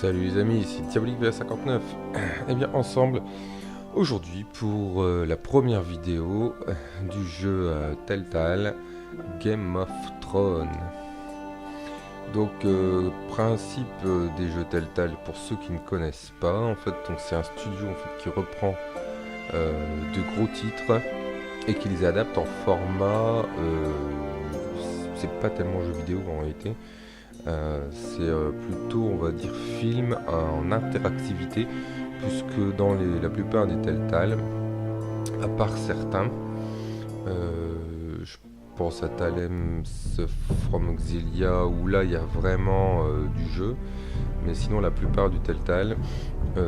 Salut les amis, ici Diabolique VA59. Et bien ensemble, aujourd'hui pour la première vidéo du jeu Telltale Game of Thrones. Donc principe des jeux Telltale pour ceux qui ne connaissent pas, en fait c'est un studio en fait, qui reprend de gros titres et qui les adapte en format, c'est pas tellement jeu vidéo en réalité. C'est plutôt on va dire film en interactivité, puisque dans la plupart des Telltale, à part certains, je pense à Thames from Exilia où là il y a vraiment du jeu, mais sinon la plupart du Telltale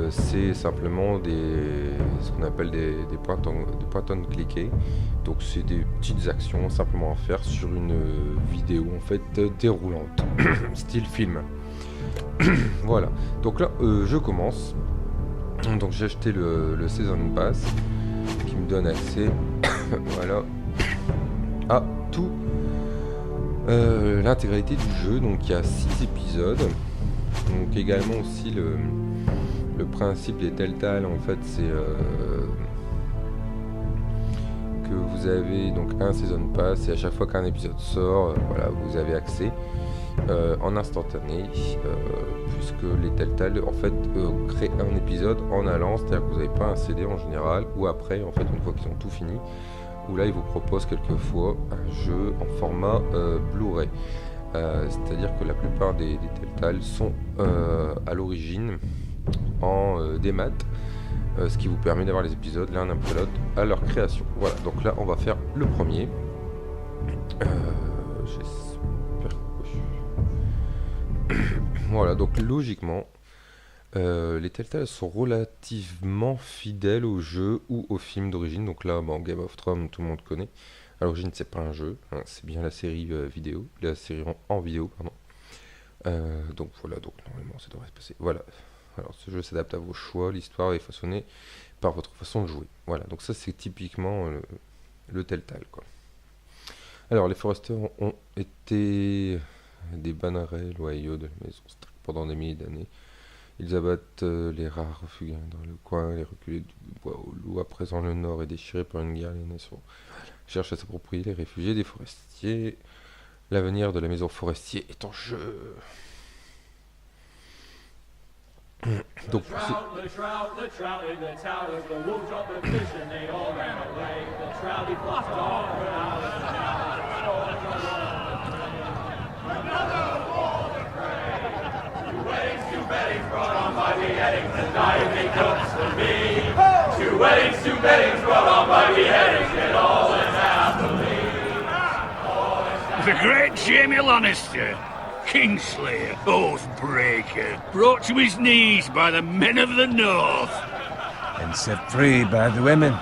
c'est simplement ce qu'on appelle des point and cliquer. Donc c'est des petites actions simplement à faire sur une vidéo en fait déroulante, style film. Voilà, donc là je commence. Donc j'ai acheté le Season Pass qui me donne accès voilà, à tout l'intégralité du jeu. Donc il y a 6 épisodes. Donc également aussi le principe des Telltale en fait c'est que vous avez donc un Season Pass et à chaque fois qu'un épisode sort, voilà, vous avez accès en instantané, puisque les Telltale en fait créent un épisode en allant, c'est-à-dire que vous n'avez pas un CD en général, ou après en fait une fois qu'ils ont tout fini, où là ils vous proposent quelquefois un jeu en format Blu-ray. C'est-à-dire que la plupart des Telltale sont à l'origine en démat, ce qui vous permet d'avoir les épisodes l'un après l'autre à leur création. Voilà, donc là on va faire le premier. J'espère que... Voilà, donc logiquement les Telltale sont relativement fidèles au jeu ou au film d'origine. Donc là, bon, Game of Thrones, tout le monde connaît. À l'origine, c'est pas un jeu, hein, c'est bien la série vidéo, la série en vidéo, pardon. Donc voilà, donc normalement ça devrait se passer. Voilà. Alors ce jeu s'adapte à vos choix, l'histoire est façonnée par votre façon de jouer. Voilà, donc ça c'est typiquement le Telltale, quoi. Alors les foresters ont été des bannerets loyaux de la maison Stark pendant des milliers d'années. Ils abattent les rares refugiés dans le coin, les reculés du bois au loup. À présent le nord est déchiré par une guerre, les nations cherchent à s'approprier les réfugiés des forestiers. L'avenir de la maison forestier est en jeu. Donc, The great Jamie Lannister, Kingslayer, Oathbreaker, brought to his knees by the men of the North. And set free by the women.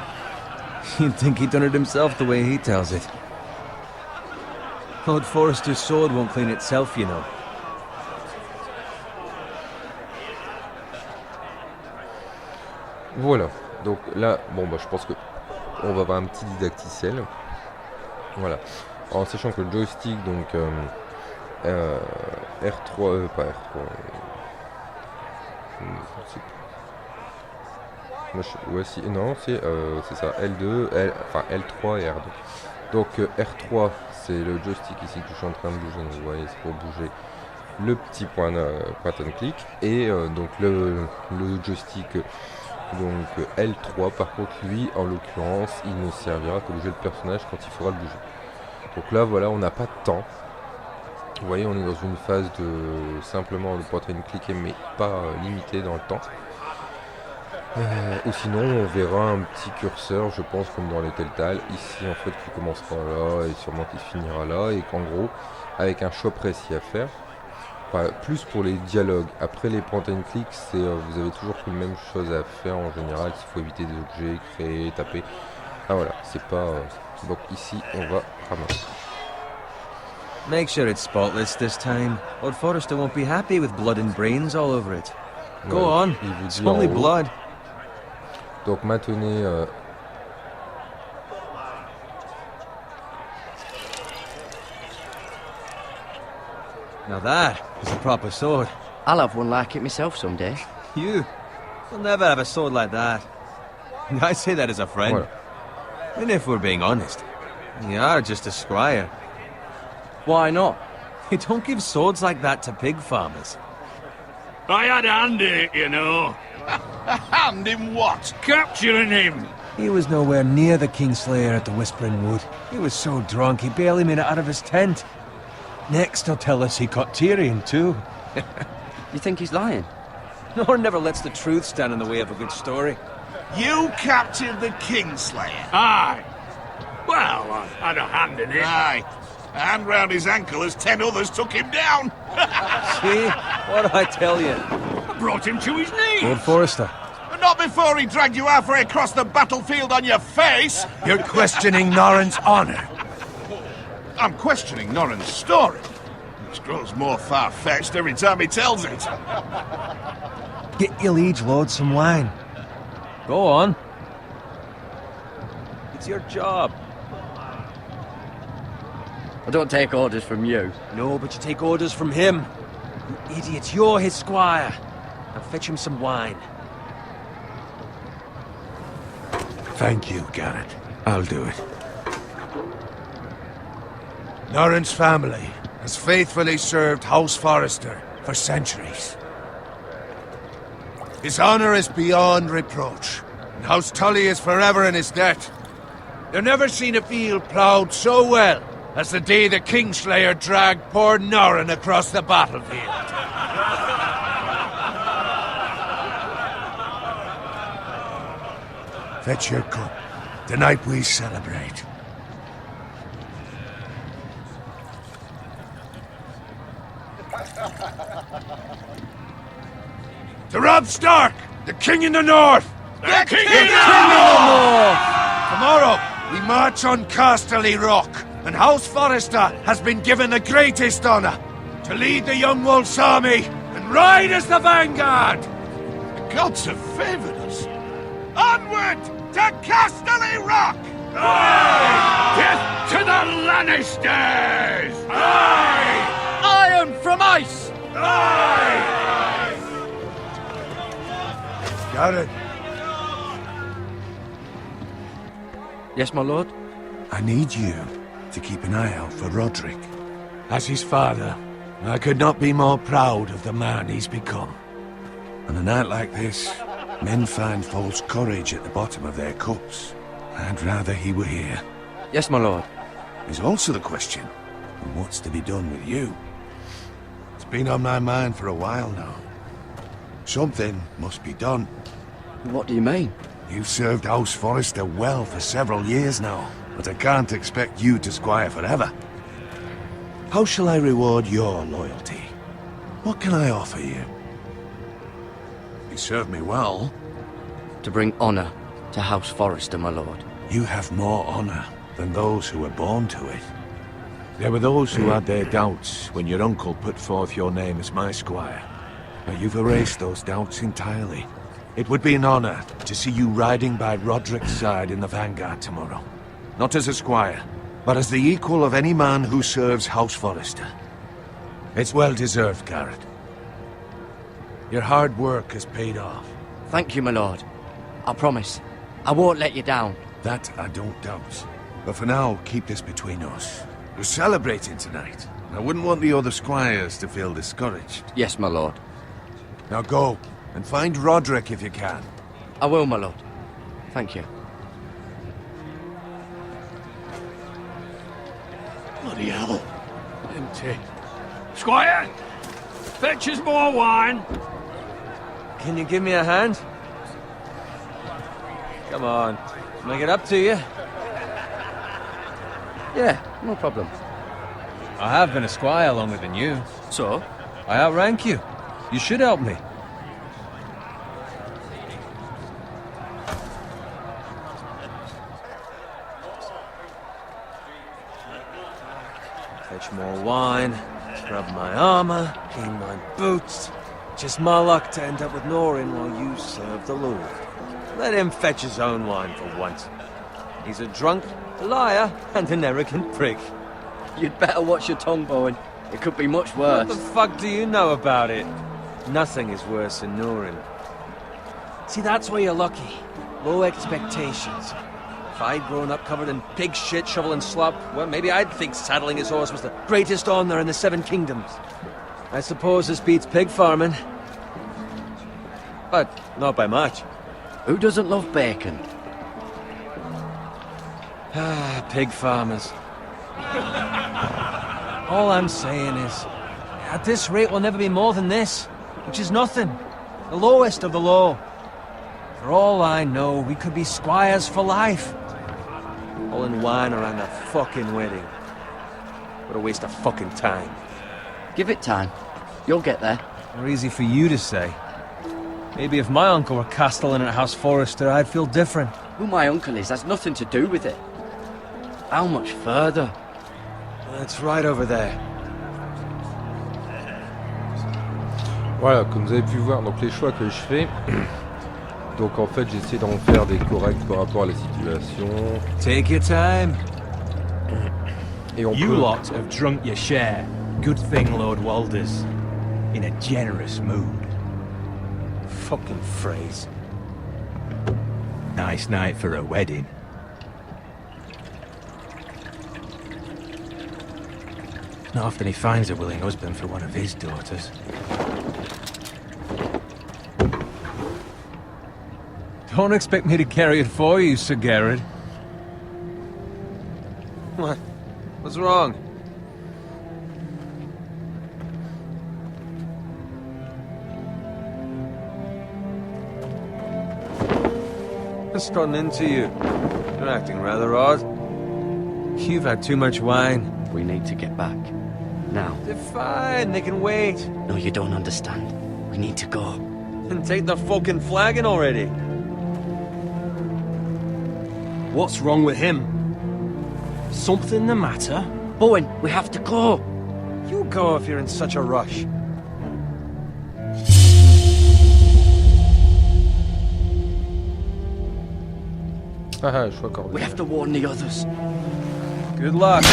You'd think he'd done it himself the way he tells it. Lord Forrester's sword won't clean itself, you know. voilà, donc là, bon bah je pense que on va avoir un petit didacticiel. Voilà, en sachant que le joystick, donc R3, pas R3, ouais, si, non, c'est ça, L2, enfin L3 et R2. Donc R3, c'est le joystick ici que je suis en train de bouger, donc vous voyez, c'est pour bouger le petit point and click, et donc le joystick donc L3 par contre lui en l'occurrence il ne servira que bouger le personnage quand il faudra le bouger. Donc là voilà, on n'a pas de temps. Vous voyez, on est dans une phase de simplement de point and cliquer, mais pas limité dans le temps. Ou sinon on verra un petit curseur, je pense comme dans les Telltale, ici en fait qui commencera là et sûrement qui finira là, et qu'en gros avec un choix précis à faire. Enfin, plus pour les dialogues. Après les point and click, c'est vous avez toujours les mêmes choses à faire en général. Il faut éviter des objets, créer, taper. Ah voilà, c'est pas. Donc ici, on va ramasser. Make sure it's spotless this time. Lord Forrester won't be happy with blood and brains all over it. Go on, it's only blood. Donc maintenez. Now that is a proper sword. I'll have one like it myself someday. You? You'll never have a sword like that. I say that as a friend. Voilà. And if we're being honest, you are just a squire. Why not? You don't give swords like that to pig farmers. I had a hand in it, you know. A hand in what? Capturing him. He was nowhere near the Kingslayer at the Whispering Wood. He was so drunk he barely made it out of his tent. Next he'll tell us he caught Tyrion too. You think he's lying? Nor never lets the truth stand in the way of a good story. You captured the Kingslayer? Aye. Well, I had a hand in it. Aye. A hand round his ankle as 10 others took him down. See? What did I tell you? I brought him to his knees. Lord Forrester. But not before he dragged you halfway across the battlefield on your face. You're questioning Norrin's honor. I'm questioning Norrin's story. It grows more far-fetched every time he tells it. Get your liege lord some wine. Go on. It's your job. I don't take orders from you. No, but you take orders from him. You idiot, you're his squire. Now fetch him some wine. Thank you, Garrett. I'll do it. Norrin's family has faithfully served House Forrester for centuries. His honor is beyond reproach, and House Tully is forever in his debt. They've never seen a field ploughed so well as the day the Kingslayer dragged poor Norrin across the battlefield. Fetch your cup. Tonight we celebrate. To Robb Stark, the King in the North! The King in the North! Tomorrow, we march on Casterly Rock, and House Forrester has been given the greatest honor to lead the Young Wolf's army and ride as the vanguard! The gods have favored us. Onward to Casterly Rock! Death to the Lannisters! Aye! Iron from ice! Aye! Garrett, Yes, my lord? I need you to keep an eye out for Roderick. As his father, I could not be more proud of the man he's become. On a night like this, men find false courage at the bottom of their cups. I'd rather he were here. Yes, my lord. There's also the question of what's to be done with you. It's been on my mind for a while now. Something must be done. What do you mean? You've served House Forrester well for several years now, but I can't expect you to squire forever. How shall I reward your loyalty? What can I offer you? You served me well. To bring honor to House Forrester, my lord. You have more honor than those who were born to it. There were those who had their doubts when your uncle put forth your name as my squire. But you've erased those doubts entirely. It would be an honor to see you riding by Roderick's side in the vanguard tomorrow. Not as a squire, but as the equal of any man who serves House Forrester. It's well deserved, Garrett. Your hard work has paid off. Thank you, my lord. I promise. I won't let you down. That I don't doubt. But for now, keep this between us. We're celebrating tonight. I wouldn't want the other squires to feel discouraged. Yes, my lord. Now go, and find Roderick if you can. I will, my lord. Thank you. Bloody hell. Empty. Squire, fetch us more wine. Can you give me a hand? Come on. Make it up to you. Yeah, no problem. I have been a squire longer than you. So? I outrank you. You should help me. Fetch more wine, scrub my armor, clean my boots. Just my luck to end up with Norrin while you serve the Lord. Let him fetch his own wine for once. He's a drunk, a liar, and an arrogant prick. You'd better watch your tongue, Bowen. It could be much worse. What the fuck do you know about it? Nothing is worse than Norin. See, that's where you're lucky. Low expectations. If I'd grown up covered in pig shit, shovel and slop, well, maybe I'd think saddling his horse was the greatest honor in the Seven Kingdoms. I suppose this beats pig farming. But not by much. Who doesn't love bacon? Ah, pig farmers. All I'm saying is, at this rate we'll never be more than this, which is nothing. The lowest of the low. For all I know, we could be squires for life. All in wine around a fucking wedding. What a waste of fucking time. Give it time. You'll get there. More easy for you to say. Maybe if my uncle were castellan at House Forrester, I'd feel different. Who my uncle is has nothing to do with it. How much further? That's right over there. Voilà, comme vous avez pu voir, donc les choix que je fais. Donc en fait, j'essaie d'en faire des corrects par rapport à la situation. Take your time. Et on You peut... lot have drunk your share. Good thing, Lord Walders. In a generous mood. Fucking phrase. Nice night for a wedding. Not often he finds a willing husband for one of his daughters. Don't expect me to carry it for you, Sir Garrett. What? What's wrong? Just gotten into you. You're acting rather odd. You've had too much wine. We need to get back. Now. They're fine, they can wait. No, you don't understand. We need to go. And take the fucking flagon already. What's wrong with him? Something the matter? Bowen, we have to go. You go if you're in such a rush. Ah, choix cordial. We have to warn the others. Good luck.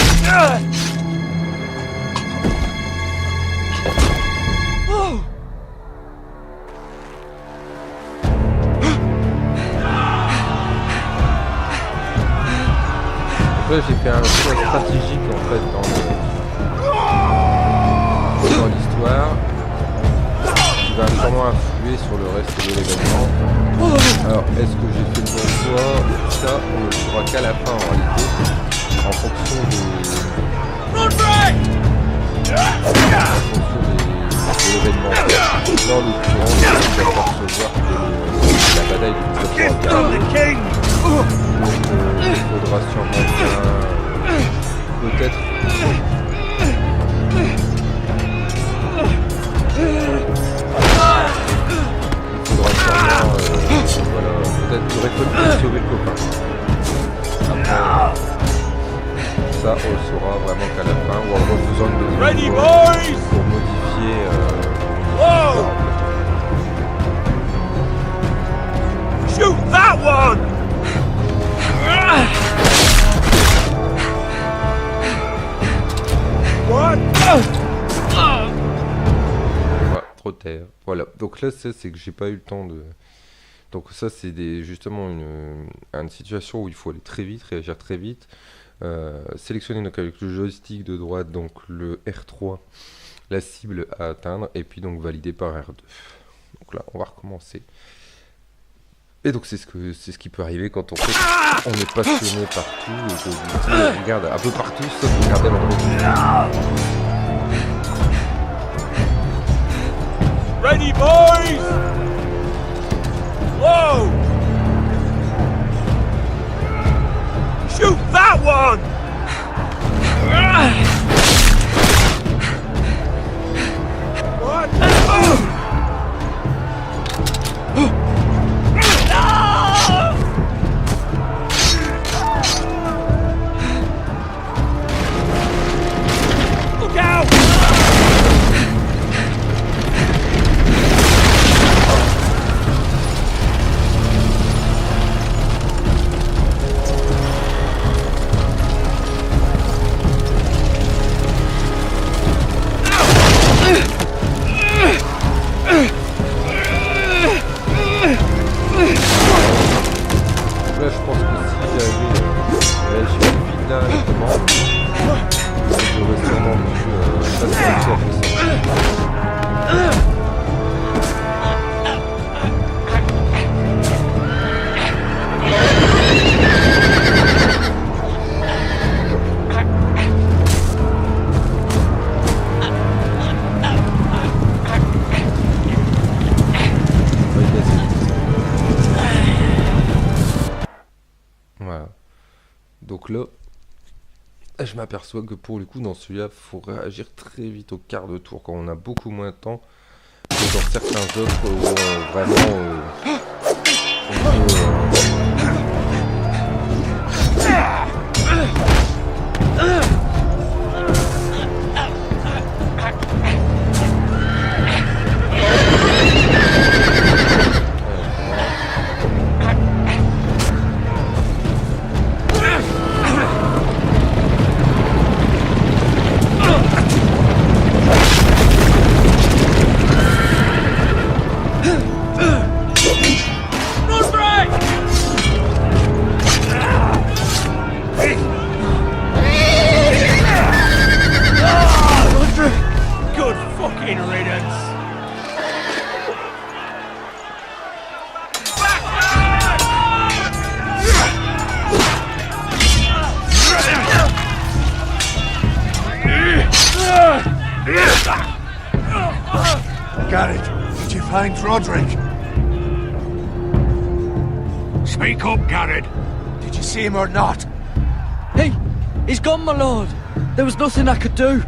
Là, j'ai fait un choix stratégique en fait dans l'histoire qui va sûrement influer sur le reste de l'événement. Alors, est-ce que j'ai fait le bon choix? Ça, on ne le saura qu'à la fin en réalité, en fonction de l'événement. Là, en l'occurrence, on va percevoir que la bataille est très forte. Il faudra sûrement peut-être voilà, peut-être qu'il aurait fallu sauver le copain. Après, ça on le saura vraiment qu'à la fin ou en refaisant une deuxième fois pour modifier Shoot that one! What? Voilà, trop terre. Voilà. Donc là, c'est que j'ai pas eu le temps de. Donc ça, c'est justement une situation où il faut aller très vite, réagir très vite. Sélectionner donc avec le joystick de droite, donc le R3, la cible à atteindre, et puis donc valider par R2. Donc là, on va recommencer. Et donc c'est ce qui peut arriver quand on est passionné par tout et que on regarde un peu partout sauf regarder l'endroit. Ready, boys! Whoa! Shoot that one! What? Look out! tout à fait ça. Voilà. Donc là, je m'aperçois que pour le coup, dans celui-là, il faut réagir très vite au quart de tour quand on a beaucoup moins de temps que dans certains autres où vraiment on peut, Garrett, did you find Roderick? Speak up, Garrett. Did you see him or not? He's gone, my lord. There was nothing I could do.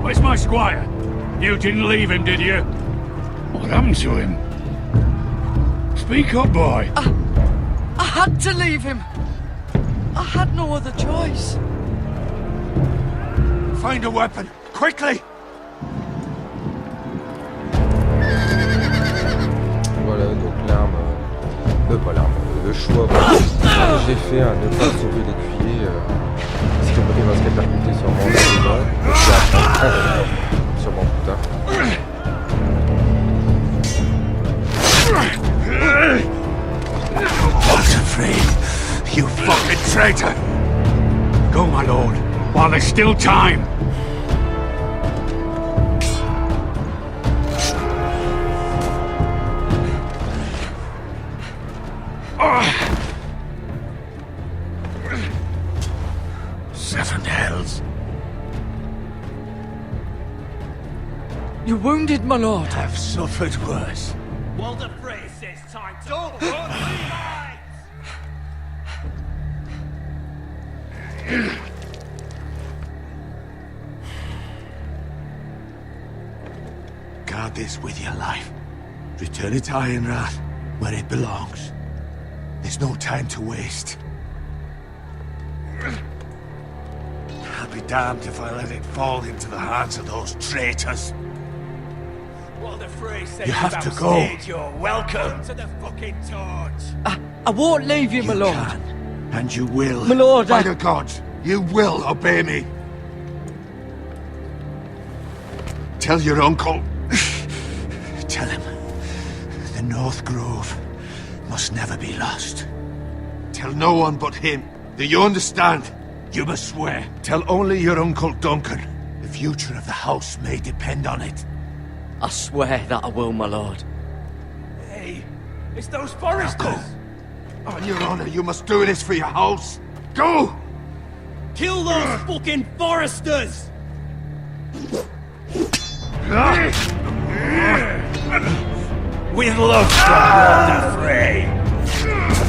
Where's my squire? You didn't leave him, did you? What happened to him? Speak up, boy. I had to leave him. I had no other choice. Find a weapon, quickly! voilà, donc l'arme, pas l'arme, le choix j'ai fait à ne pas sauver l'écuyer, ce qui va se répercuter sûrement là dedans, et puis après, sûrement plus tard. Not afraid, you fucking traitor! Go, my lord, while there's still time. Seven hells. You're wounded, my lord. I've suffered worse. Walder Frey says time to... Don't run, Guard this with your life. Return it to Ironrath, where it belongs. There's no time to waste. I'll be damned if I let it fall into the hands of those traitors. Walder Frey says You have to go. You're welcome to the fucking torch. I won't leave you, my You lord. can, and you will. My lord, By I- the gods, you will obey me. Tell your uncle. Tell him the North Grove must never be lost. Tell no one but him. Do you understand? You must swear. Tell only your Uncle Duncan. The future of the house may depend on it. I swear that I will, my lord. Hey, it's those Now foresters. go. On your honor, you must do this for your house. Go! Kill those fucking foresters. With love from Walder Frey.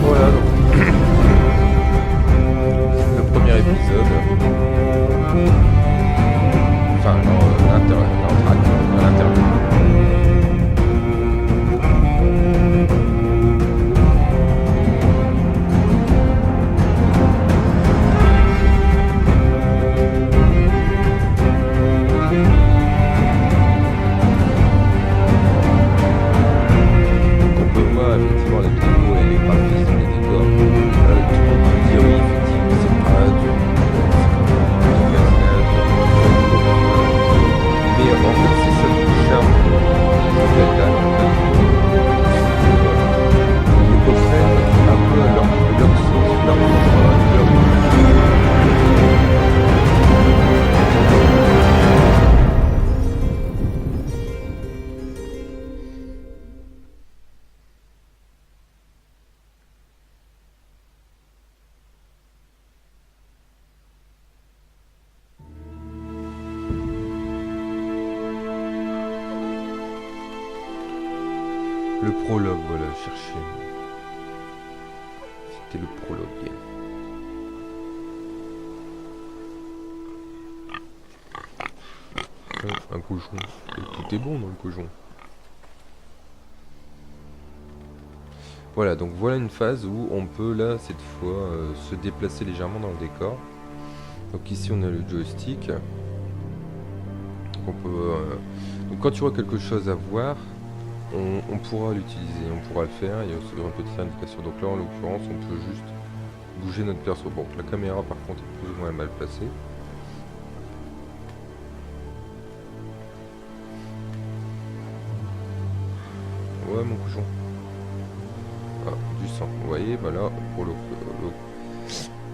Voilà, donc le premier épisode, enfin non, Le prologue, voilà, chercher. C'était le prologue. Un cochon. Tout est bon dans le cochon. Voilà, donc voilà une phase où on peut là, cette fois, se déplacer légèrement dans le décor. Donc ici on a le joystick. On peut, donc quand tu auras quelque chose à voir, on pourra l'utiliser, on pourra le faire. Il y a aussi une petite indication. Donc là en l'occurrence on peut juste bouger notre perso. Bon, la caméra par contre est plus ou moins mal placée. Ouais mon cochon. Ah, du sang. Vous voyez, bah là, pour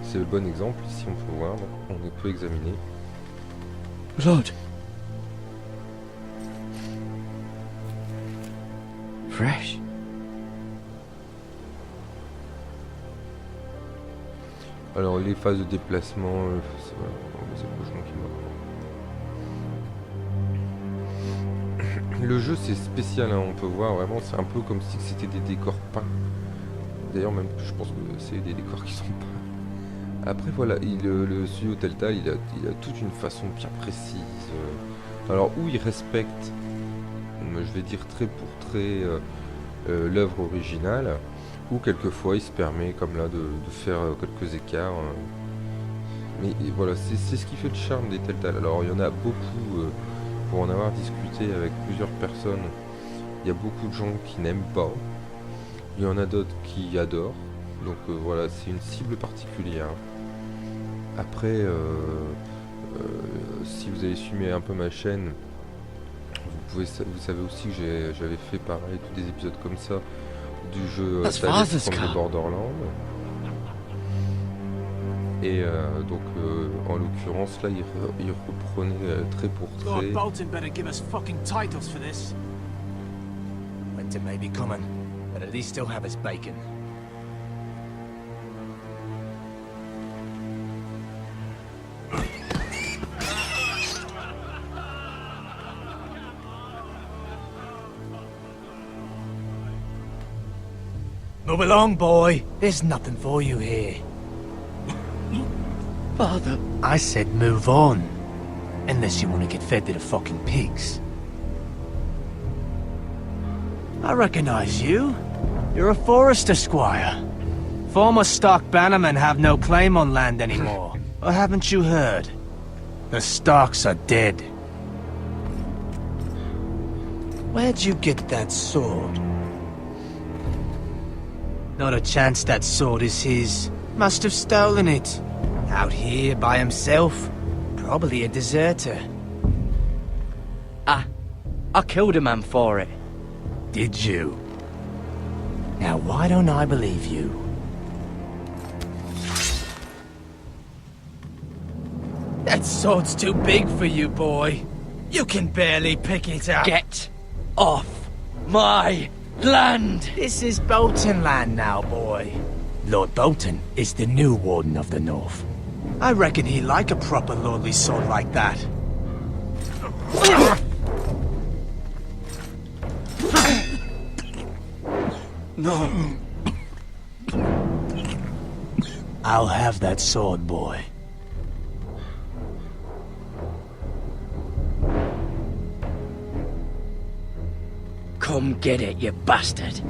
c'est le bon exemple. Ici on peut voir, donc on peut examiner. Blood. Fresh. Alors les phases de déplacement, c'est le cochon qui meurt. Le jeu c'est spécial, hein, on peut voir vraiment, c'est un peu comme si c'était des décors peints. D'ailleurs même je pense que c'est des décors qui sont peints. Après voilà, le studio Telltale il a toute une façon bien précise. Alors où il respecte, je vais dire trait pour trait, l'œuvre originale, ou quelquefois il se permet comme là de faire quelques écarts. Mais voilà, c'est ce qui fait le charme des Telltale. Alors il y en a beaucoup, pour en avoir discuté avec plusieurs personnes, il y a beaucoup de gens qui n'aiment pas. Il y en a d'autres qui adorent. Donc voilà, c'est une cible particulière. Après, si vous avez suivi un peu ma chaîne, vous savez aussi que j'avais fait pareil, tous des épisodes comme ça, du jeu comme Borderlands. Et donc, en l'occurrence, là, il reprenait trait pour trait. Lord Bolton better give us fucking titles for this. Winter may be coming, but at least still have his bacon. Move along, boy. There's nothing for you here. Father. I said move on. Unless you want to get fed to the fucking pigs. I recognize you. You're a forester squire. Former Stark bannermen have no claim on land anymore. Or haven't you heard? The Starks are dead. Where'd you get that sword? Not a chance that sword is his. Must have stolen it. Out here by himself. Probably a deserter. I killed a man for it. Did you? Now why don't I believe you? That sword's too big for you, boy. You can barely pick it up. Get off my land! This is Bolton land now, boy. Lord Bolton is the new Warden of the North. I reckon he like a proper lordly sword like that. No. I'll have that sword, boy. Come get it, you bastard.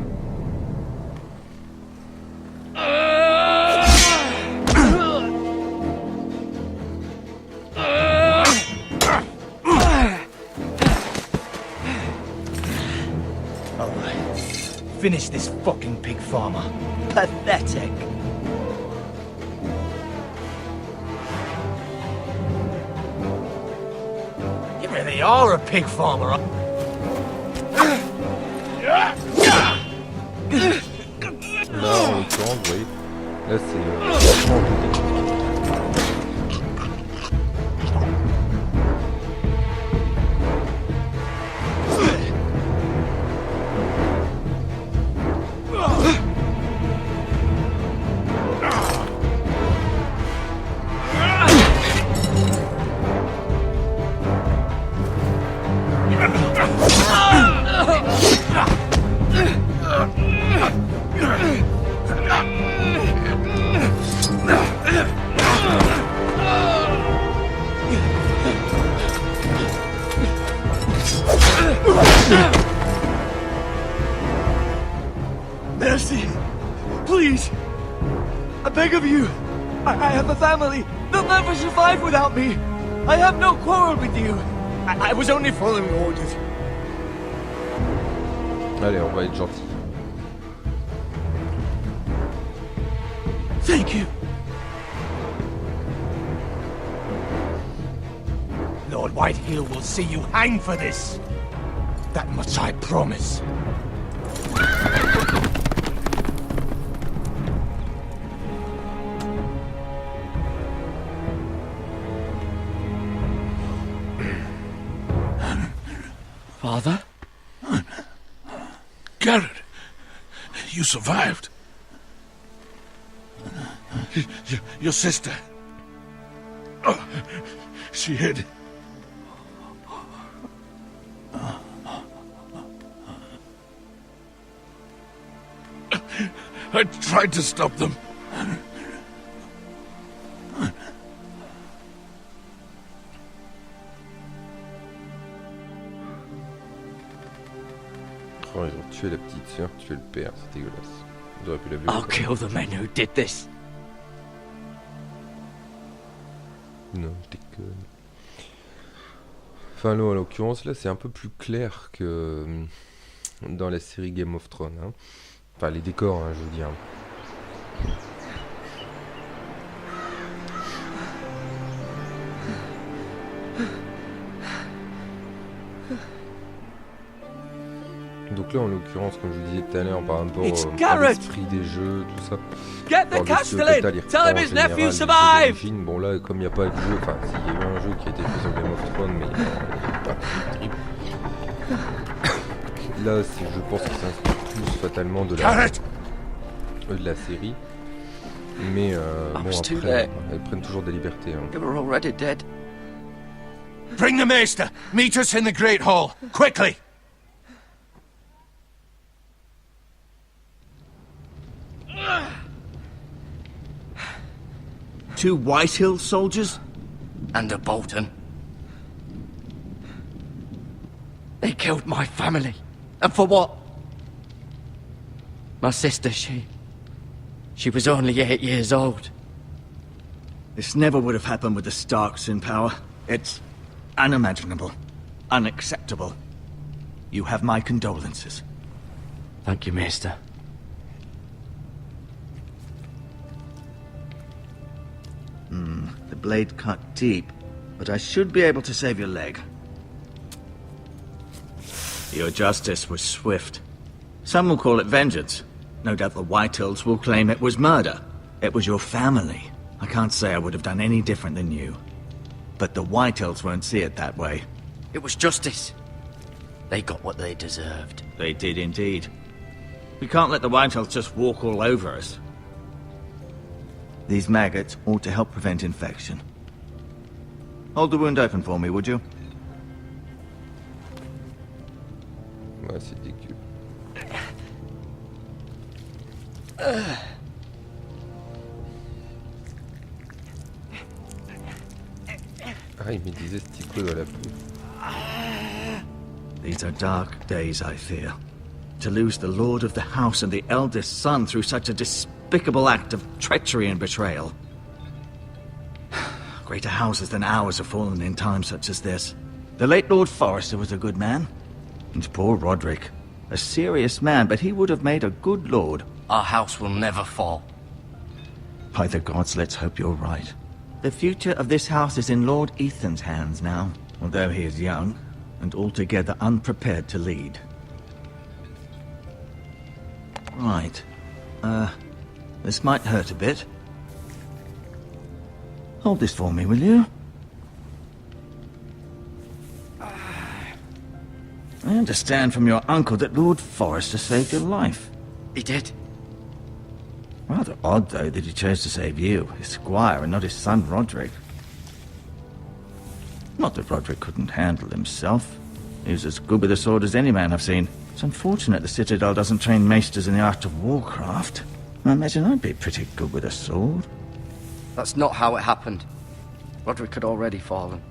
Finish this fucking pig farmer. Pathetic. You really are a pig farmer. Là, en l'occurrence, vous voyez, là c'est mercy. Please. I beg of you. I have a family. They'll never survive without me. I have no quarrel with you. I was only following orders. Allez, on va être gentil. Thank you. Lord Whitehill will see you hang for this. That much I promise. Father? Garrett, you survived. Your sister. Oh, she hid. I tried to stop them. Oh, ils ont tué la petite sœur, tué le père, c'est dégueulasse. Ils auraient pu la violer. I'll kill the men who did this. Non, je déconne. Enfin, là, en l'occurrence, là, c'est un peu plus clair que dans la série Game of Thrones. Hein. Enfin, les décors, hein, je veux dire. Donc là, en l'occurrence, comme je vous disais tout à l'heure, par rapport à l'esprit des jeux, tout ça. Get the castellan! Tell him his nephew survived! Bon là, comme il n'y a pas de jeu, enfin, s'il y a eu un jeu qui a été fait sur Game of Thrones, mais il n'est pas terrible. Là, je pense qu'il s'inscrit plus fatalement de la série. Mais bon, après, elles prennent toujours des libertés. Hein. They were already dead. Bring the maester. Meet us in the Great Hall. Quickly. Two Whitehill soldiers? And a Bolton. They killed my family. And for what? My sister, she was only 8 years old. This never would have happened with the Starks in power. It's unimaginable. Unacceptable. You have my condolences. Thank you, Maester. The blade cut deep, but I should be able to save your leg. Your justice was swift. Some will call it vengeance. No doubt the Whitehills will claim it was murder. It was your family. I can't say I would have done any different than you. But the Whitehills won't see it that way. It was justice. They got what they deserved. They did indeed. We can't let the Whitehills just walk all over us. These maggots ought to help prevent infection. Hold the wound open for me, would you? Ouais, c'est dégueu. Ah, il me disait stico dans la peau. These are dark days, I fear. To lose the lord of the house and the eldest son through such a despicable act of treachery and betrayal. Greater houses than ours have fallen in times such as this. The late Lord Forrester was a good man. And poor Roderick. A serious man, but he would have made a good lord. Our house will never fall. By the gods, let's hope you're right. The future of this house is in Lord Ethan's hands now, although he is young and altogether unprepared to lead. Right. This might hurt a bit. Hold this for me, will you? I understand from your uncle that Lord Forrester saved your life. He did. Rather odd, though, that he chose to save you, his squire, and not his son Roderick. Not that Roderick couldn't handle himself. He was as good with a sword as any man I've seen. It's unfortunate the Citadel doesn't train maesters in the art of warcraft. I imagine I'd be pretty good with a sword. That's not how it happened. Roderick had already fallen.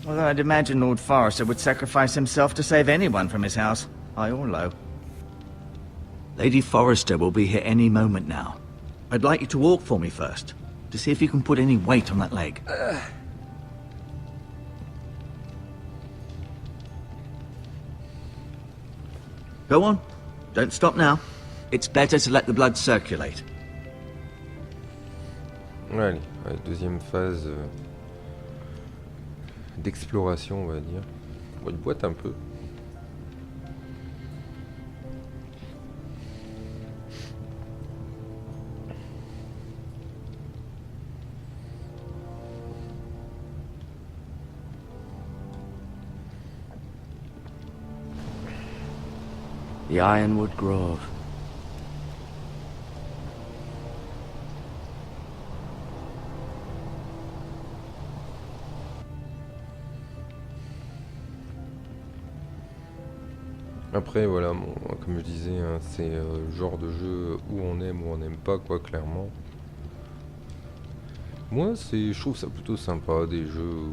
Although I'd imagine Lord Forrester would sacrifice himself to save anyone from his house, high or low. Lady Forrester will be here any moment now. I'd like you to walk for me first, to see if you can put any weight on that leg. Go on. Don't stop now. It's better to let the blood circulate. Allez, deuxième phase d'exploration, on va dire. On une boîte un peu. The Ironwood Grove. Après voilà, comme je disais, hein, c'est le genre de jeu où on aime ou on n'aime pas, quoi, clairement. Moi je trouve ça plutôt sympa, des jeux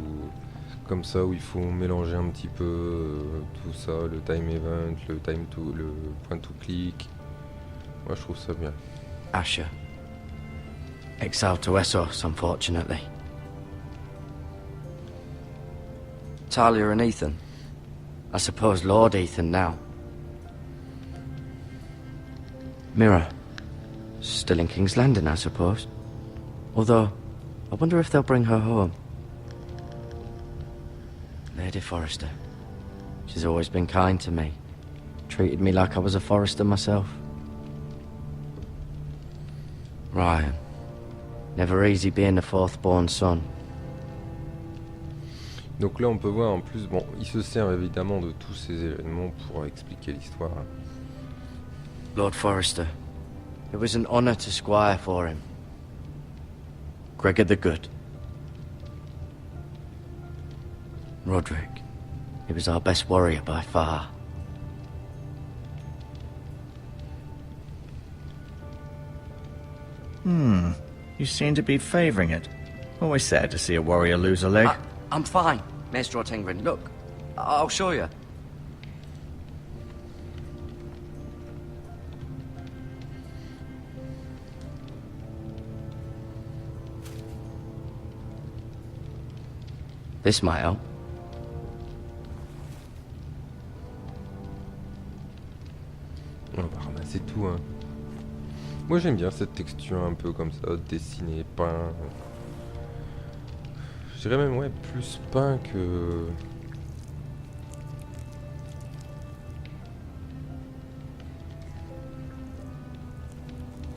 comme ça où il faut mélanger un petit peu tout ça, le time event, le time to, le point to click. Moi je trouve ça bien. Asher. Exiled to Essos, unfortunately. Talia and Ethan. I suppose Lord Ethan now. Mira. Still in King's Landing, I suppose. Although, I wonder if they'll bring her home. Lady Forrester. She's always been kind to me. Treated me like I was a Forrester myself. Ryan. Never easy being the fourth-born son. Donc là on peut voir en plus, bon, il se sert évidemment de tous ces événements pour expliquer l'histoire. Lord Forrester. It was an honor to squire for him. Gregor the Good. Roderick. He was our best warrior by far. You seem to be favouring it. Always sad to see a warrior lose a leg. I'm fine, Maester Ortengrin. Look, I'll show you. This might help. On va ramasser tout, hein. Moi j'aime bien cette texture un peu comme ça, dessinée, peint. Je dirais même, ouais, plus peint que...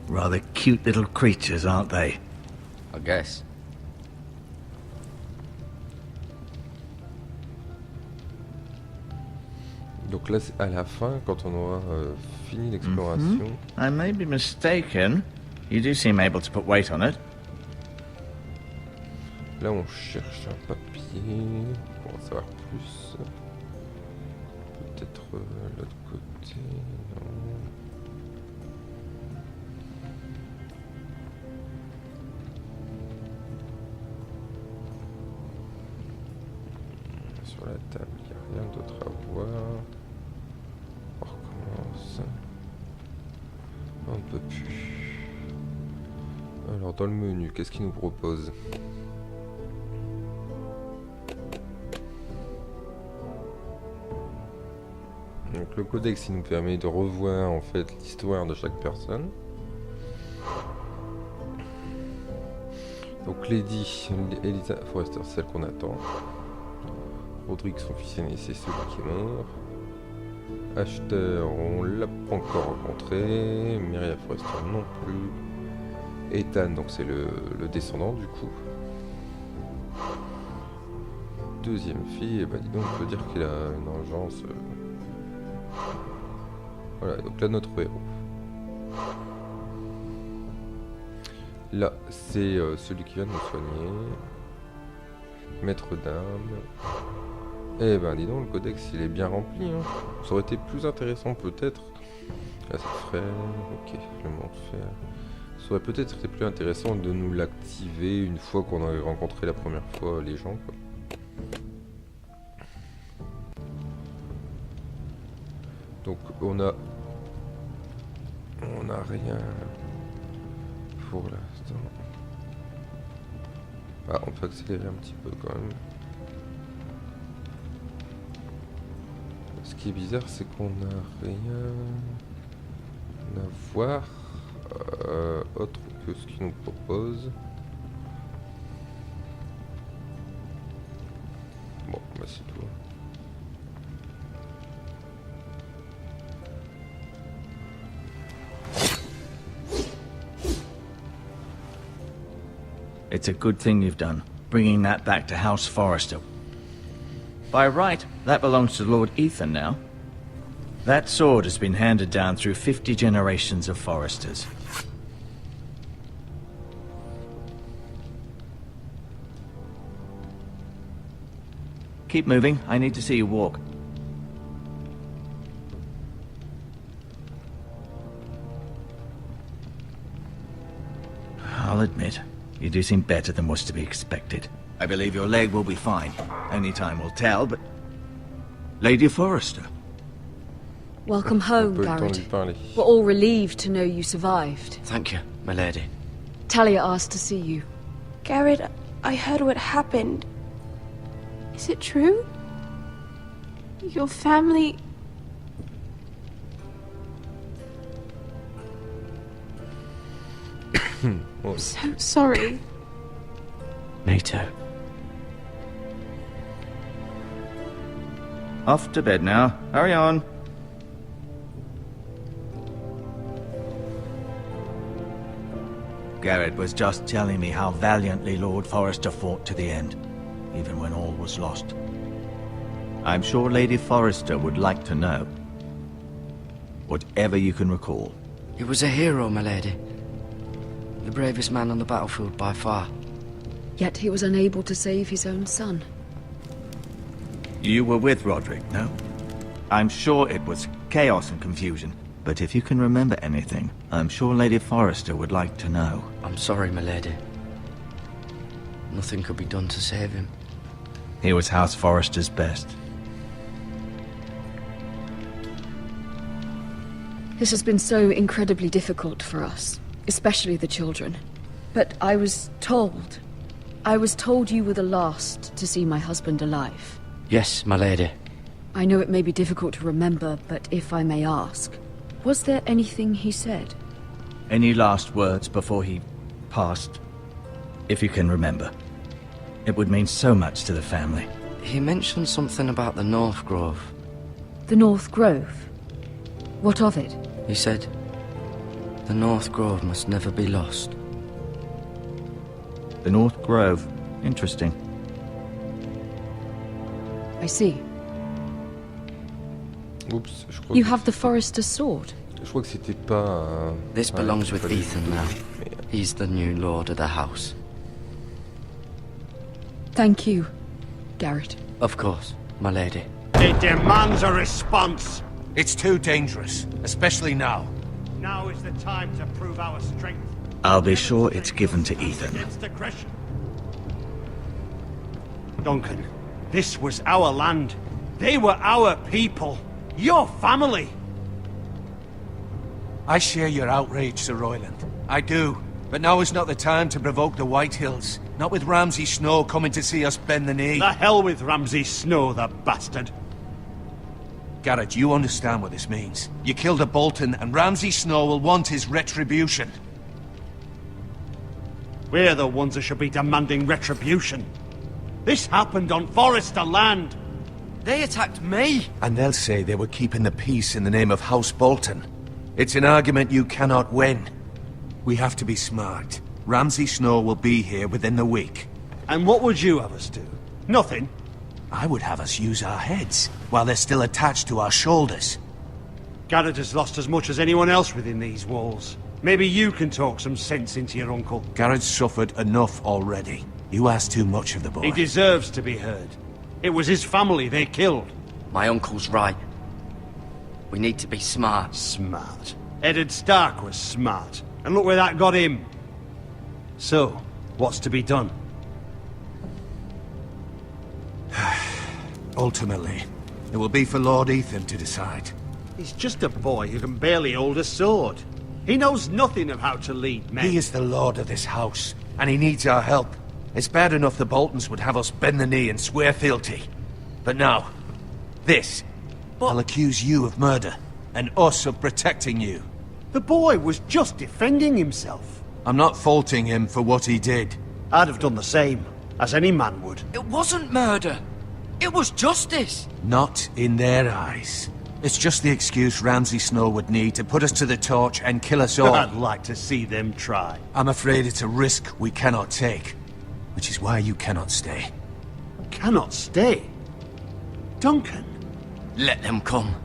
Rather cute little creatures, aren't they? I guess. Donc là, c'est à la fin, quand on aura fini l'exploration. I may be mistaken. You do seem able to put weight on it. Là, on cherche un papier pour en savoir plus. Peut-être l'autre côté. Non. Sur la table, il n'y a rien d'autre à voir. On recommence. On ne peut plus. Alors, dans le menu, qu'est-ce qu'il nous propose ? Donc le codex, il nous permet de revoir en fait l'histoire de chaque personne. Donc Lady Elisa Forrester, celle qu'on attend. Roderick, son fils aîné, c'est celui qui est mort. Asher, on l'a pas encore rencontré. Myria Forrester non plus. Ethan, donc c'est le descendant du coup. Deuxième fille, et bah dis donc, on peut dire qu'il a une engeance. Voilà, donc là notre héros. Là, c'est celui qui vient de nous soigner. Maître d'armes. Eh ben dis donc, le codex il est bien rempli, hein. Ça aurait été plus intéressant peut-être. Là ça ferait... Ok, le monde faire. Ça aurait peut-être été plus intéressant de nous l'activer une fois qu'on aurait rencontré la première fois les gens, quoi. Donc on a On n'a rien pour l'instant. Ah, on peut accélérer un petit peu quand même. Ce qui est bizarre, c'est qu'on n'a rien à voir autre que ce qu'il nous propose. Bon, bah c'est tout. It's a good thing you've done, bringing that back to House Forrester. By right, that belongs to Lord Ethan now. That sword has been handed down through 50 generations of Forresters. Keep moving, I need to see you walk. I'll admit, you do seem better than was to be expected. I believe your leg will be fine. Only time will tell, but... Lady Forrester. Welcome home, Garrett. We're all relieved to know you survived. Thank you, my lady. Talia asked to see you. Garrett, I heard what happened. Is it true? Your family... I'm so sorry. Me too. Off to bed now. Hurry on. Garrett was just telling me how valiantly Lord Forrester fought to the end, even when all was lost. I'm sure Lady Forrester would like to know. Whatever you can recall. He was a hero, my lady. The bravest man on the battlefield by far. Yet he was unable to save his own son. You were with Roderick, no? I'm sure it was chaos and confusion. But if you can remember anything, I'm sure Lady Forrester would like to know. I'm sorry, my lady. Nothing could be done to save him. He was House Forrester's best. This has been so incredibly difficult for us, especially the children. But I was told you were the last to see my husband alive. Yes, my lady. I know it may be difficult to remember, but if I may ask, was there anything he said? Any last words before he passed? If you can remember. It would mean so much to the family. He mentioned something about the North Grove. The North Grove? What of it? He said, the North Grove must never be lost. The North Grove. Interesting. I see. Oups, je crois You que have the Forrester's sword. Je crois que c'était pas. This belongs with Ethan now. He's the new lord of the house. Thank you, Garrett. Of course, my lady. It demands a response. It's too dangerous, especially now. Now is the time to prove our strength. I'll be sure it's given to Ethan. Against aggression. Duncan, this was our land. They were our people. Your family. I share your outrage, Sir Royland. I do. But now is not the time to provoke the Whitehills. Not with Ramsay Snow coming to see us bend the knee. The hell with Ramsay Snow, the bastard. Garrett, you understand what this means. You killed a Bolton, and Ramsay Snow will want his retribution. We're the ones that should be demanding retribution. This happened on Forrester land. They attacked me! And they'll say they were keeping the peace in the name of House Bolton. It's an argument you cannot win. We have to be smart. Ramsay Snow will be here within the week. And what would you have us do? Nothing. I would have us use our heads, while they're still attached to our shoulders. Garrett has lost as much as anyone else within these walls. Maybe you can talk some sense into your uncle. Garrett's suffered enough already. You ask too much of the boy. He deserves to be heard. It was his family they killed. My uncle's right. We need to be smart. Smart. Eddard Stark was smart. And look where that got him. So, what's to be done? Ultimately, it will be for Lord Ethan to decide. He's just a boy who can barely hold a sword. He knows nothing of how to lead men. He is the lord of this house, and he needs our help. It's bad enough the Boltons would have us bend the knee and swear fealty. But now, this. I'll accuse you of murder, and us of protecting you. The boy was just defending himself. I'm not faulting him for what he did. I'd have done the same, as any man would. It wasn't murder. It was justice. Not in their eyes. It's just the excuse Ramsay Snow would need to put us to the torch and kill us all. I'd like to see them try. I'm afraid it's a risk we cannot take, which is why you cannot stay. Cannot stay? Duncan? Let them come.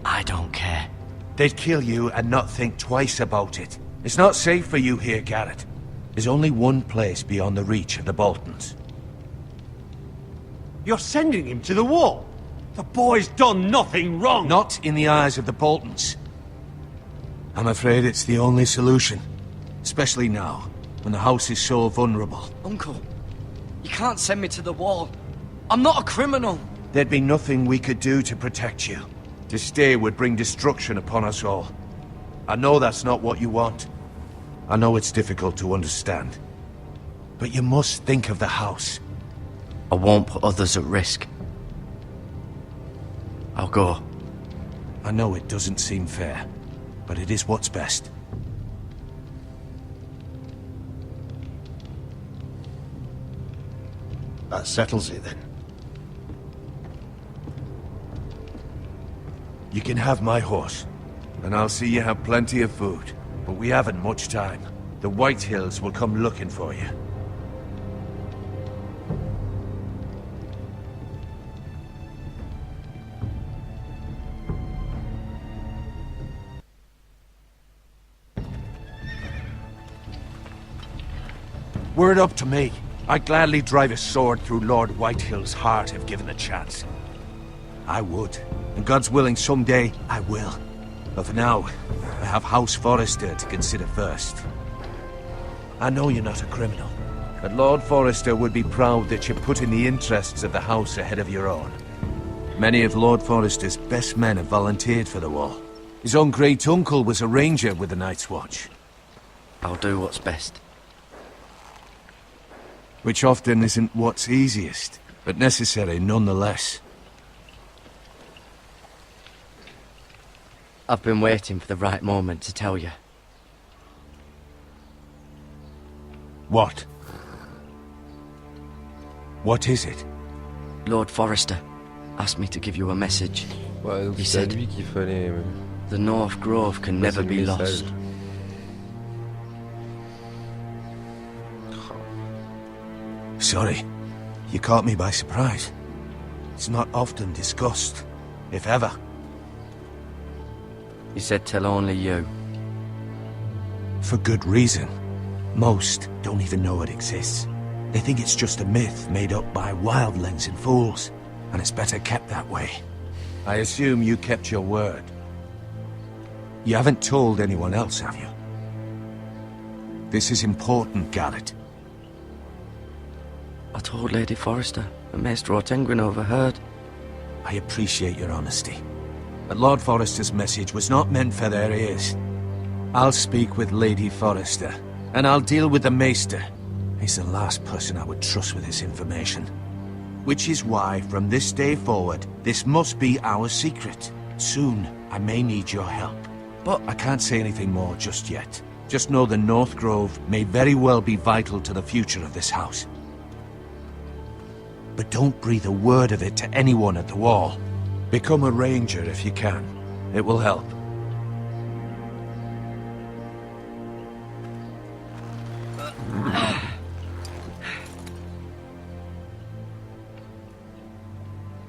I don't care. They'd kill you and not think twice about it. It's not safe for you here, Garrett. There's only one place beyond the reach of the Boltons. You're sending him to the wall? The boy's done nothing wrong! Not in the eyes of the Boltons. I'm afraid it's the only solution. Especially now, when the house is so vulnerable. Uncle, you can't send me to the wall. I'm not a criminal. There'd be nothing we could do to protect you. To stay would bring destruction upon us all. I know that's not what you want. I know it's difficult to understand. But you must think of the house. I won't put others at risk. I'll go. I know it doesn't seem fair, but it is what's best. That settles it then. You can have my horse, and I'll see you have plenty of food. But we haven't much time. The White Hills will come looking for you. Were it up to me, I'd gladly drive a sword through Lord Whitehill's heart if given the chance. I would, and God's willing someday I will. But for now, I have House Forrester to consider first. I know you're not a criminal, but Lord Forrester would be proud that you're putting the interests of the house ahead of your own. Many of Lord Forrester's best men have volunteered for the war. His own great-uncle was a ranger with the Night's Watch. I'll do what's best. Which often isn't what's easiest, but necessary nonetheless. I've been waiting for the right moment to tell you. What? What is it? Lord Forrester asked me to give you a message. Ouais, donc He c'est à said, lui qu'il fallait the North Grove can never passer be le lost. message. Sorry, you caught me by surprise. It's not often discussed, if ever. He said tell only you. For good reason. Most don't even know it exists. They think it's just a myth made up by wildlings and fools, and it's better kept that way. I assume you kept your word. You haven't told anyone else, have you? This is important, Garrett. I told Lady Forrester, and Maester Ortengryn overheard. I appreciate your honesty. But Lord Forrester's message was not meant for their ears. I'll speak with Lady Forrester, and I'll deal with the Maester. He's the last person I would trust with this information. Which is why, from this day forward, this must be our secret. Soon, I may need your help. But I can't say anything more just yet. Just know the North Grove may very well be vital to the future of this house. But don't breathe a word of it to anyone at the wall. Become a ranger if you can. It will help.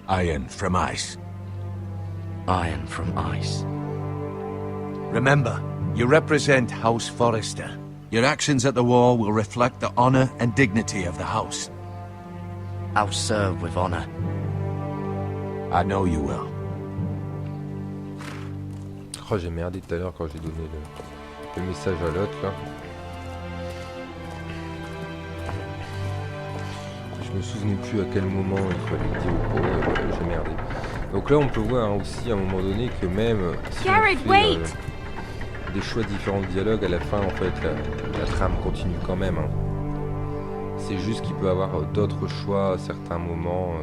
Iron from ice. Iron from ice. Remember, you represent House Forrester. Your actions at the war will reflect the honor and dignity of the house. I'll serve with honor. I know you will. Oh, j'ai merdé tout à l'heure quand j'ai donné le message à l'autre là. Je me souvenais plus à quel moment il fallait dire au pauvre, j'ai merdé. Donc là on peut voir aussi à un moment donné que même si Garrett, wait! des choix différents de dialogue, à la fin en fait la trame continue quand même. Hein. C'est juste qu'il peut avoir d'autres choix à certains moments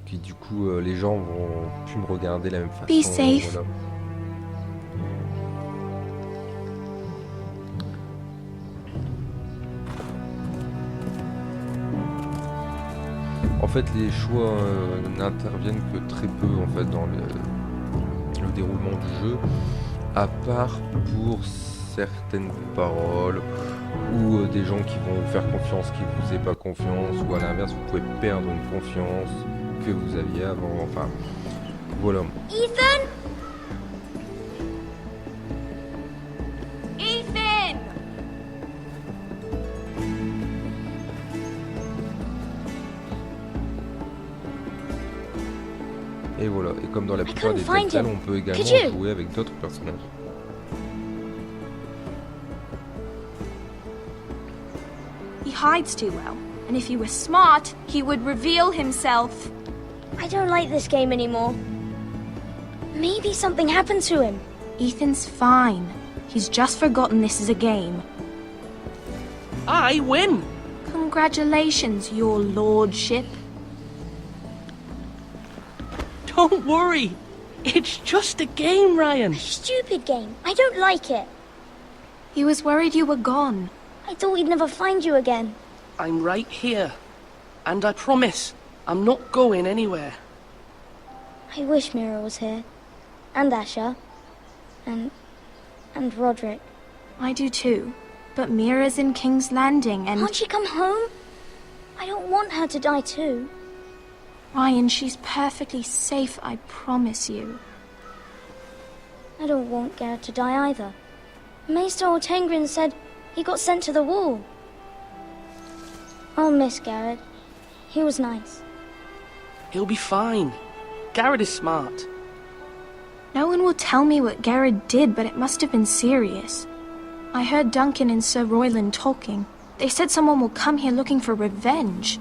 qui du coup les gens vont plus me regarder de la même façon. Be safe. Voilà. En fait, les choix n'interviennent que très peu en fait dans le déroulement du jeu, à part pour certaines paroles ou des gens qui vont vous faire confiance, qui vous aient pas confiance, ou à l'inverse, vous pouvez perdre une confiance que vous aviez avant. Enfin, voilà. Ethan. Ethan. Et voilà, et comme dans la plupart des Telltale, on peut également jouer avec d'autres personnages. He hides too well, and if he were smart, he would reveal himself. I don't like this game anymore. Maybe something happened to him. Ethan's fine. He's just forgotten this is a game. I win! Congratulations, your lordship. Don't worry. It's just a game, Ryan. A stupid game. I don't like it. He was worried you were gone. I thought we'd never find you again. I'm right here. And I promise, I'm not going anywhere. I wish Mira was here. And Asher. And Roderick. I do too. But Mira's in King's Landing and... Can't she come home? I don't want her to die too. Ryan, she's perfectly safe, I promise you. I don't want Garrett to die either. Maester Ortengrin said he got sent to the wall. I'll miss Garrett. He was nice. He'll be fine. Garrett is smart. No one will tell me what Garrett did, but it must have been serious. I heard Duncan and Sir Royland talking. They said someone will come here looking for revenge.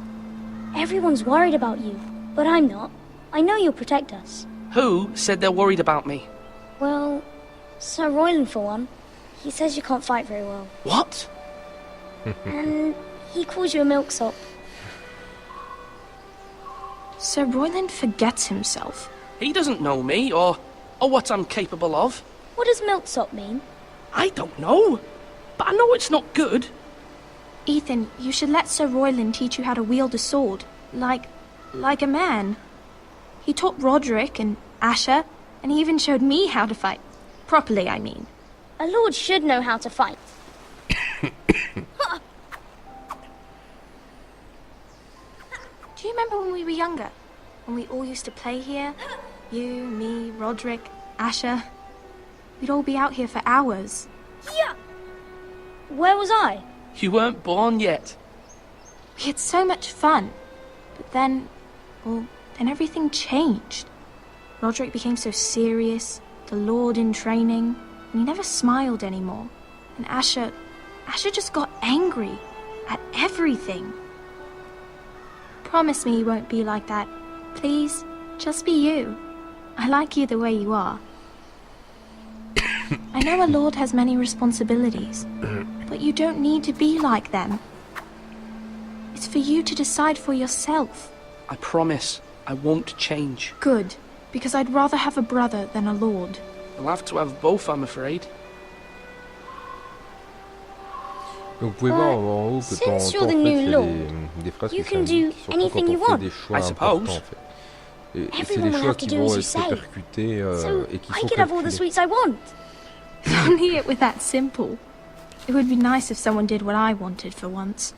Everyone's worried about you, but I'm not. I know you'll protect us. Who said they're worried about me? Well, Sir Royland for one. He says you can't fight very well. What? And he calls you a milksop. Sir Royland forgets himself. He doesn't know me, or what I'm capable of. What does milksop mean? I don't know, but I know it's not good. Ethan, you should let Sir Royland teach you how to wield a sword. Like a man. He taught Roderick and Asher, and he even showed me how to fight. Properly, I mean. A lord should know how to fight. Do you remember when we were younger? When we all used to play here? You, me, Roderick, Asher. We'd all be out here for hours. Yeah. Where was I? You weren't born yet. We had so much fun. But then everything changed. Roderick became so serious, the Lord in training, and he never smiled anymore. And Asher just got angry at everything. Promise me you won't be like that. Please, just be you. I like you the way you are. I know a lord has many responsibilities, but you don't need to be like them. It's for you to decide for yourself. I promise I won't change. Good, because I'd rather have a brother than a lord. I'll have to have both, I'm afraid. Donc vous pouvez voir en haut que Since quand you're the en new fait, lord, c'est des phrases you qui can s'indiquent, do surtout anything quand you on fait want. des choix I importants suppose. en fait. Et c'est Everyone les will choix have to qui do vont as you être say. répercutés So et qui I sont could have all the calculés. sweets I want. If only it were that simple. It would be nice if someone did what I wanted for once.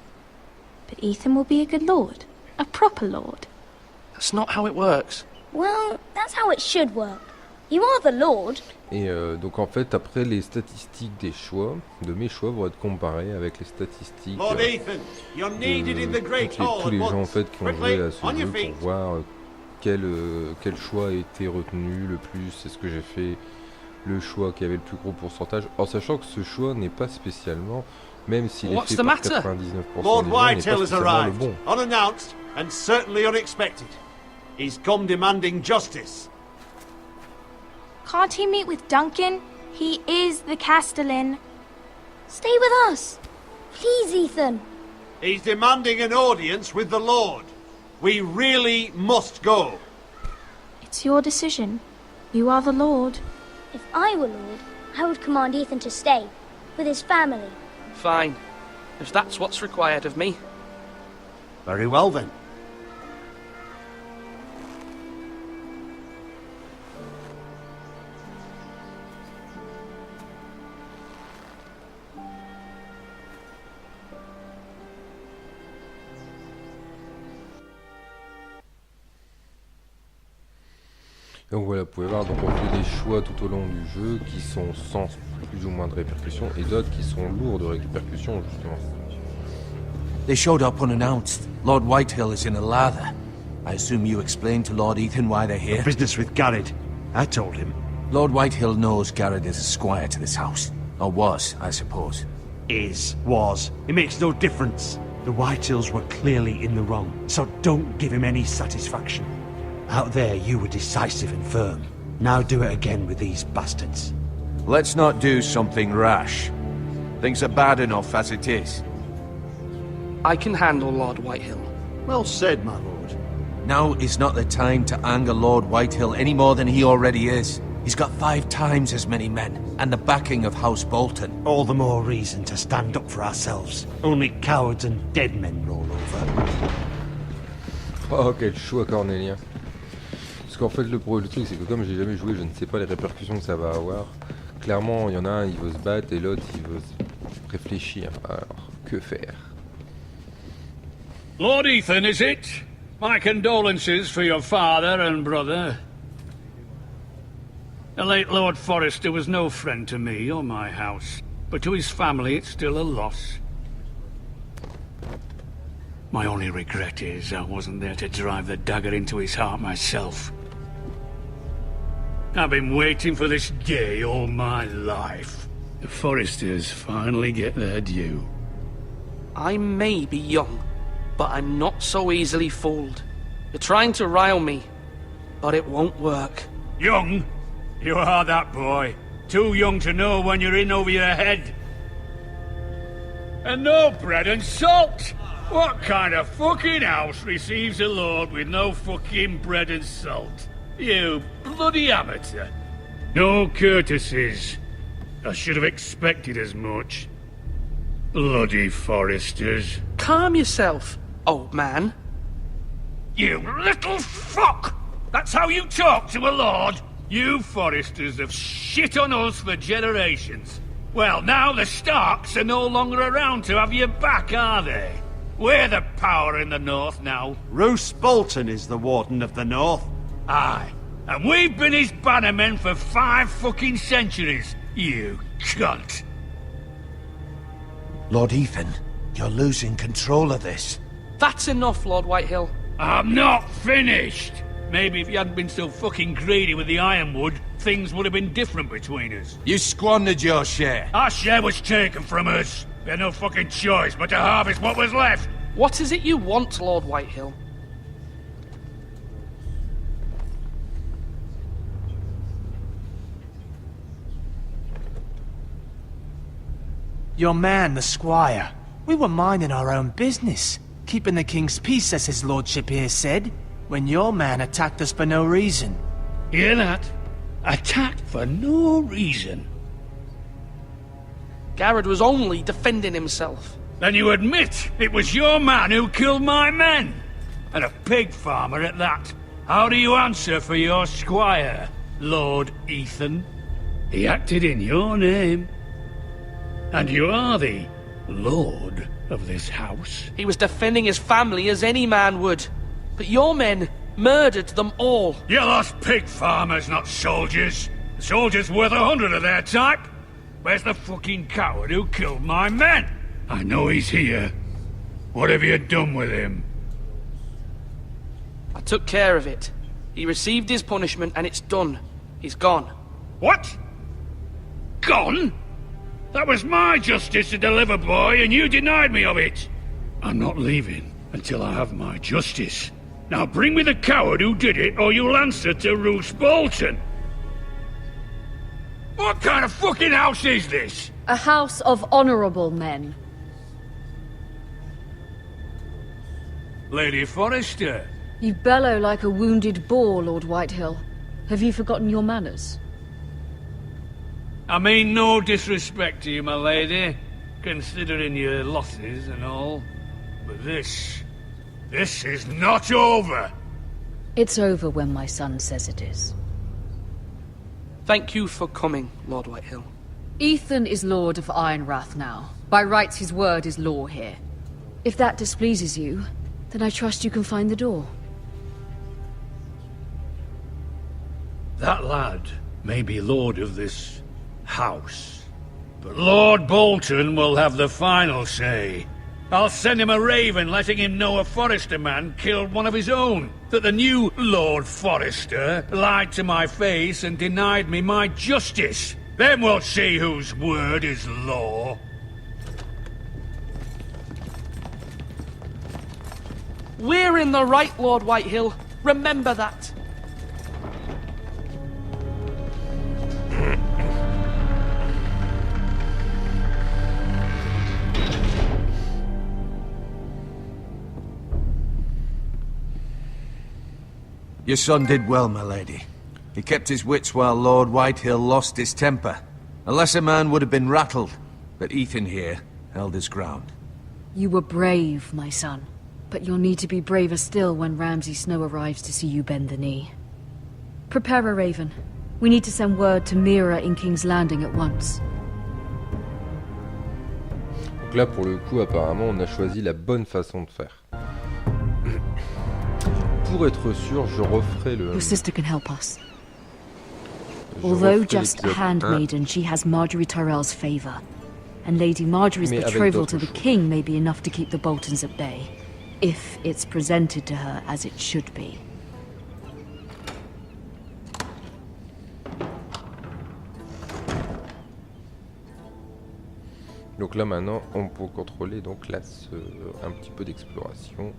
But Ethan will be a good lord. A proper lord. That's not how it works. Well, that's how it should work. You are the lord. Et donc en fait après les statistiques des choix, de mes choix vont être comparées avec les statistiques Lord Ethan, you're needed in the Great Hall tous les at gens en once. fait qui ont Quickly, joué à ce on jeu your pour feet. voir quel choix a été retenu le plus, est-ce que j'ai fait le choix qui avait le plus gros pourcentage, en sachant que ce choix n'est pas spécialement, même s'il est What's fait the par matter? 99% Lord des gens, n'est Whitetail pas has spécialement le arrived, bon. unannounced and certainly unexpected. He's come demanding justice. Can't he meet with Duncan? He is the Castellan. Stay with us. Please, Ethan. He's demanding an audience with the Lord. We really must go. It's your decision. You are the Lord. If I were Lord, I would command Ethan to stay, with his family. Fine. If that's what's required of me. Very well then. Donc voilà, vous pouvez voir, donc on fait des choix tout au long du jeu qui sont sans plus ou moins de répercussions et d'autres qui sont lourds de répercussions justement. They showed up unannounced. Lord Whitehill is in a lather. I assume you explained to Lord Ethan why they're here? Business with Garrett. I told him. Lord Whitehill knows Garrett is a squire to this house. Or was, I suppose. Was. It makes no difference. The Whitehills were clearly in the wrong, so don't give him any satisfaction. Out there, you were decisive and firm. Now do it again with these bastards. Let's not do something rash. Things are bad enough as it is. I can handle Lord Whitehill. Well said, my lord. Now is not the time to anger Lord Whitehill any more than he already is. He's got 5 times as many men, and the backing of House Bolton. All the more reason to stand up for ourselves. Only cowards and dead men roll over. Oh, quel choix cornélien. Parce qu'en fait, le truc, c'est que comme j'ai jamais joué, je ne sais pas les répercussions que ça va avoir. Clairement, il y en a un, il veut se battre, et l'autre, il veut réfléchir. Alors, que faire? Lord Ethan, is it? My condolences for your father and brother. The late Lord Forrester was no friend to me or my house, but to his family it's still a loss. My only regret is I wasn't there to drive the dagger into his heart myself. I've been waiting for this day all my life. The Forresters finally get their due. I may be young, but I'm not so easily fooled. You're trying to rile me, but it won't work. Young? You are that boy. Too young to know when you're in over your head. And no bread and salt! What kind of fucking house receives a lord with no fucking bread and salt? You bloody amateur. No courtesies. I should have expected as much. Bloody Forresters. Calm yourself, old man. You little fuck! That's how you talk to a lord? You Forresters have shit on us for generations. Well, now the Starks are no longer around to have your back, are they? We're the power in the north now. Roose Bolton is the Warden of the North. Aye. And we've been his bannermen for 5 fucking centuries, you cunt. Lord Ethan, you're losing control of this. That's enough, Lord Whitehill. I'm not finished. Maybe if you hadn't been so fucking greedy with the ironwood, things would have been different between us. You squandered your share. Our share was taken from us. We had no fucking choice but to harvest what was left. What is it you want, Lord Whitehill? Your man, the squire. We were minding our own business, keeping the king's peace, as his lordship here said, when your man attacked us for no reason. Hear that? Attacked for no reason. Garrett was only defending himself. Then you admit it was your man who killed my men? And a pig farmer at that. How do you answer for your squire, Lord Ethan? He acted in your name. And you are the lord of this house. He was defending his family as any man would. But your men murdered them all. You lost pig farmers, not soldiers. The soldiers worth 100 of their type. Where's the fucking coward who killed my men? I know he's here. What have you done with him? I took care of it. He received his punishment and it's done. He's gone. What? Gone? That was my justice to deliver, boy, and you denied me of it. I'm not leaving until I have my justice. Now bring me the coward who did it, or you'll answer to Roose Bolton. What kind of fucking house is this? A house of honorable men. Lady Forrester. You bellow like a wounded boar, Lord Whitehill. Have you forgotten your manners? I mean no disrespect to you, my lady, considering your losses and all. But this is not over. It's over when my son says it is. Thank you for coming, Lord Whitehill. Ethan is Lord of Ironrath now. By rights, his word is law here. If that displeases you, then I trust you can find the door. That lad may be lord of this house, but Lord Bolton will have the final say. I'll send him a raven letting him know a Forrester man killed one of his own, that the new Lord Forrester lied to my face and denied me my justice. Then we'll see whose word is law. We're in the right, Lord Whitehill. Remember that. Your son did well, my lady. He kept his wits while Lord Whitehill lost his temper. A lesser man would have been rattled, but Ethan here held his ground. You were brave, my son. But you'll need to be braver still when Ramsay Snow arrives to see you bend the knee. Prepare a raven. We need to send word to Mira in King's Landing at once. Donc là, pour le coup, apparemment, on a choisi la bonne façon de faire. Pour être sûr, je referai le... Your sister can help us. Although just a handmaiden, she has Marjorie Tyrell's favor. And Lady Marjorie's betrothal to the king may be enough to keep the Boltons at bay. If it's presented to her as it should be. Donc là maintenant on peut contrôler donc là un petit peu d'exploration.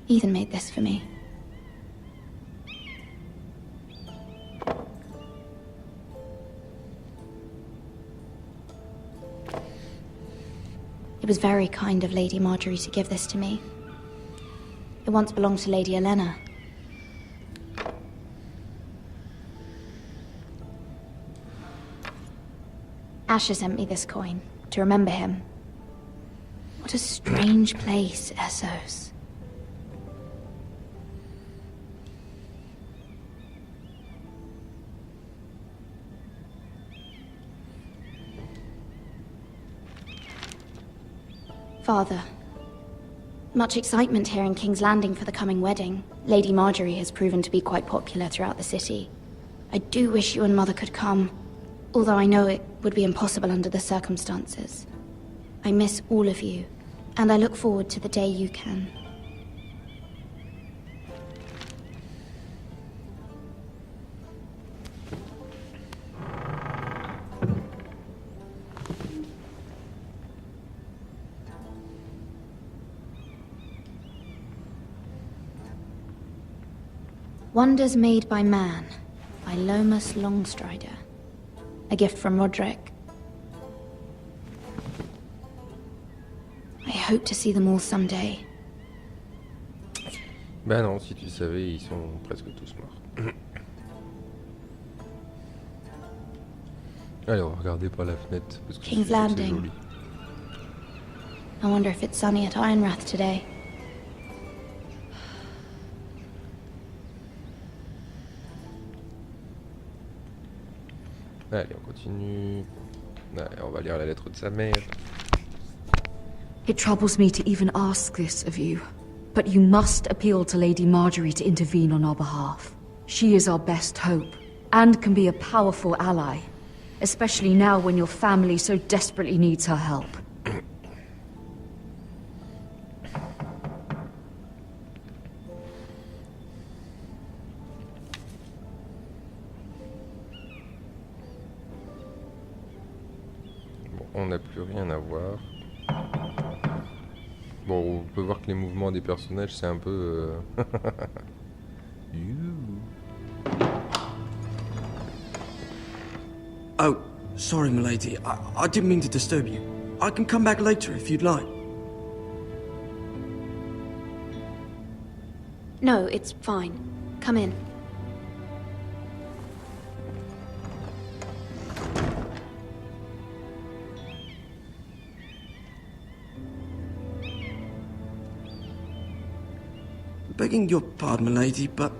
Ethan made this for me. It was very kind of Lady Marjorie to give this to me. It once belonged to Lady Elena. Asher sent me this coin to remember him. What a strange place, Essos. Father, much excitement here in King's Landing for the coming wedding. Lady Marjorie has proven to be quite popular throughout the city. I do wish you and Mother could come, although I know it would be impossible under the circumstances. I miss all of you, and I look forward to the day you can. Wonders Made by Man, by Lomas Longstrider. A gift from Roderick. I hope to see them all someday. Ben non, si tu savais, ils sont presque tous morts. Allez, on va regarder par la fenêtre parce que King's Landing. Joli. I wonder if it's sunny at Ironrath today. Allez, on continue. Allez, on va lire la lettre de sa mère. It troubles me to even ask this of you, but you must appeal to Lady Marjorie to intervene on our behalf. She is our best hope, and can be a powerful ally, especially now when your family so desperately needs her help. On on n'a plus rien à voir. Bon, on peut voir que les mouvements des personnages, c'est un peu... Oh, sorry, milady. I didn't mean to disturb you. I can come back later if you'd like. No, it's fine. Come in. Begging your pardon, milady, but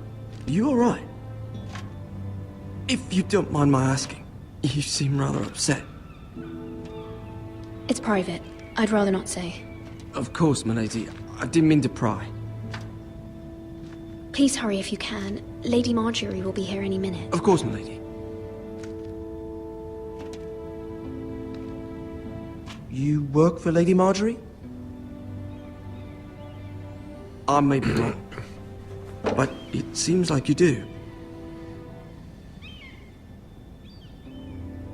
you alright? If you don't mind my asking, you seem rather upset. It's private. I'd rather not say. Of course, milady. I didn't mean to pry. Please hurry if you can. Lady Marjorie will be here any minute. Of course, milady. You work for Lady Marjorie? I may be wrong, but it seems like you do.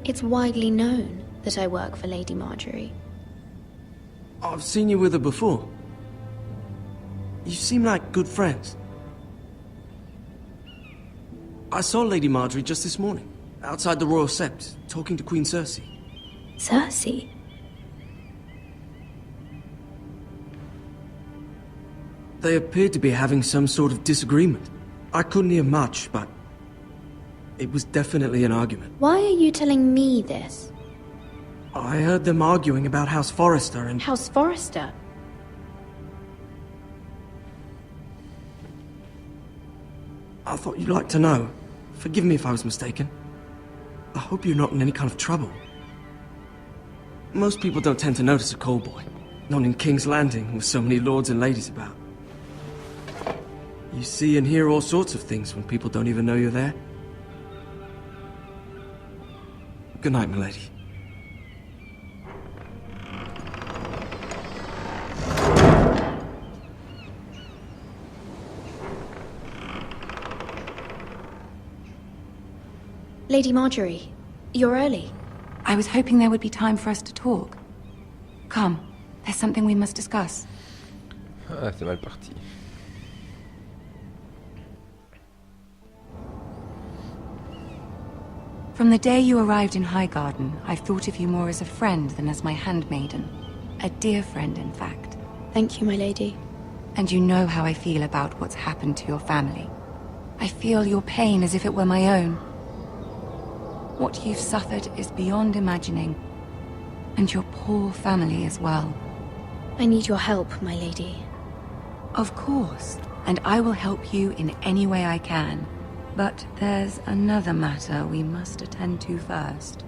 It's widely known that I work for Lady Marjorie. I've seen you with her before. You seem like good friends. I saw Lady Marjorie just this morning, outside the Royal Sept, talking to Queen Cersei. Cersei? They appeared to be having some sort of disagreement. I couldn't hear much, but it was definitely an argument. Why are you telling me this? I heard them arguing about House Forrester and... House Forrester? I thought you'd like to know. Forgive me if I was mistaken. I hope you're not in any kind of trouble. Most people don't tend to notice a callboy. Not in King's Landing, with so many lords and ladies about. You see and hear all sorts of things when people don't even know you're there. Good night, milady. Lady Marjorie, you're early. I was hoping there would be time for us to talk. Come, there's something we must discuss. Ah, c'est mal parti. From the day you arrived in Highgarden, I've thought of you more as a friend than as my handmaiden. A dear friend, in fact. Thank you, my lady. And you know how I feel about what's happened to your family. I feel your pain as if it were my own. What you've suffered is beyond imagining. And your poor family as well. I need your help, my lady. Of course, and I will help you in any way I can. But there's another matter we must attend to first.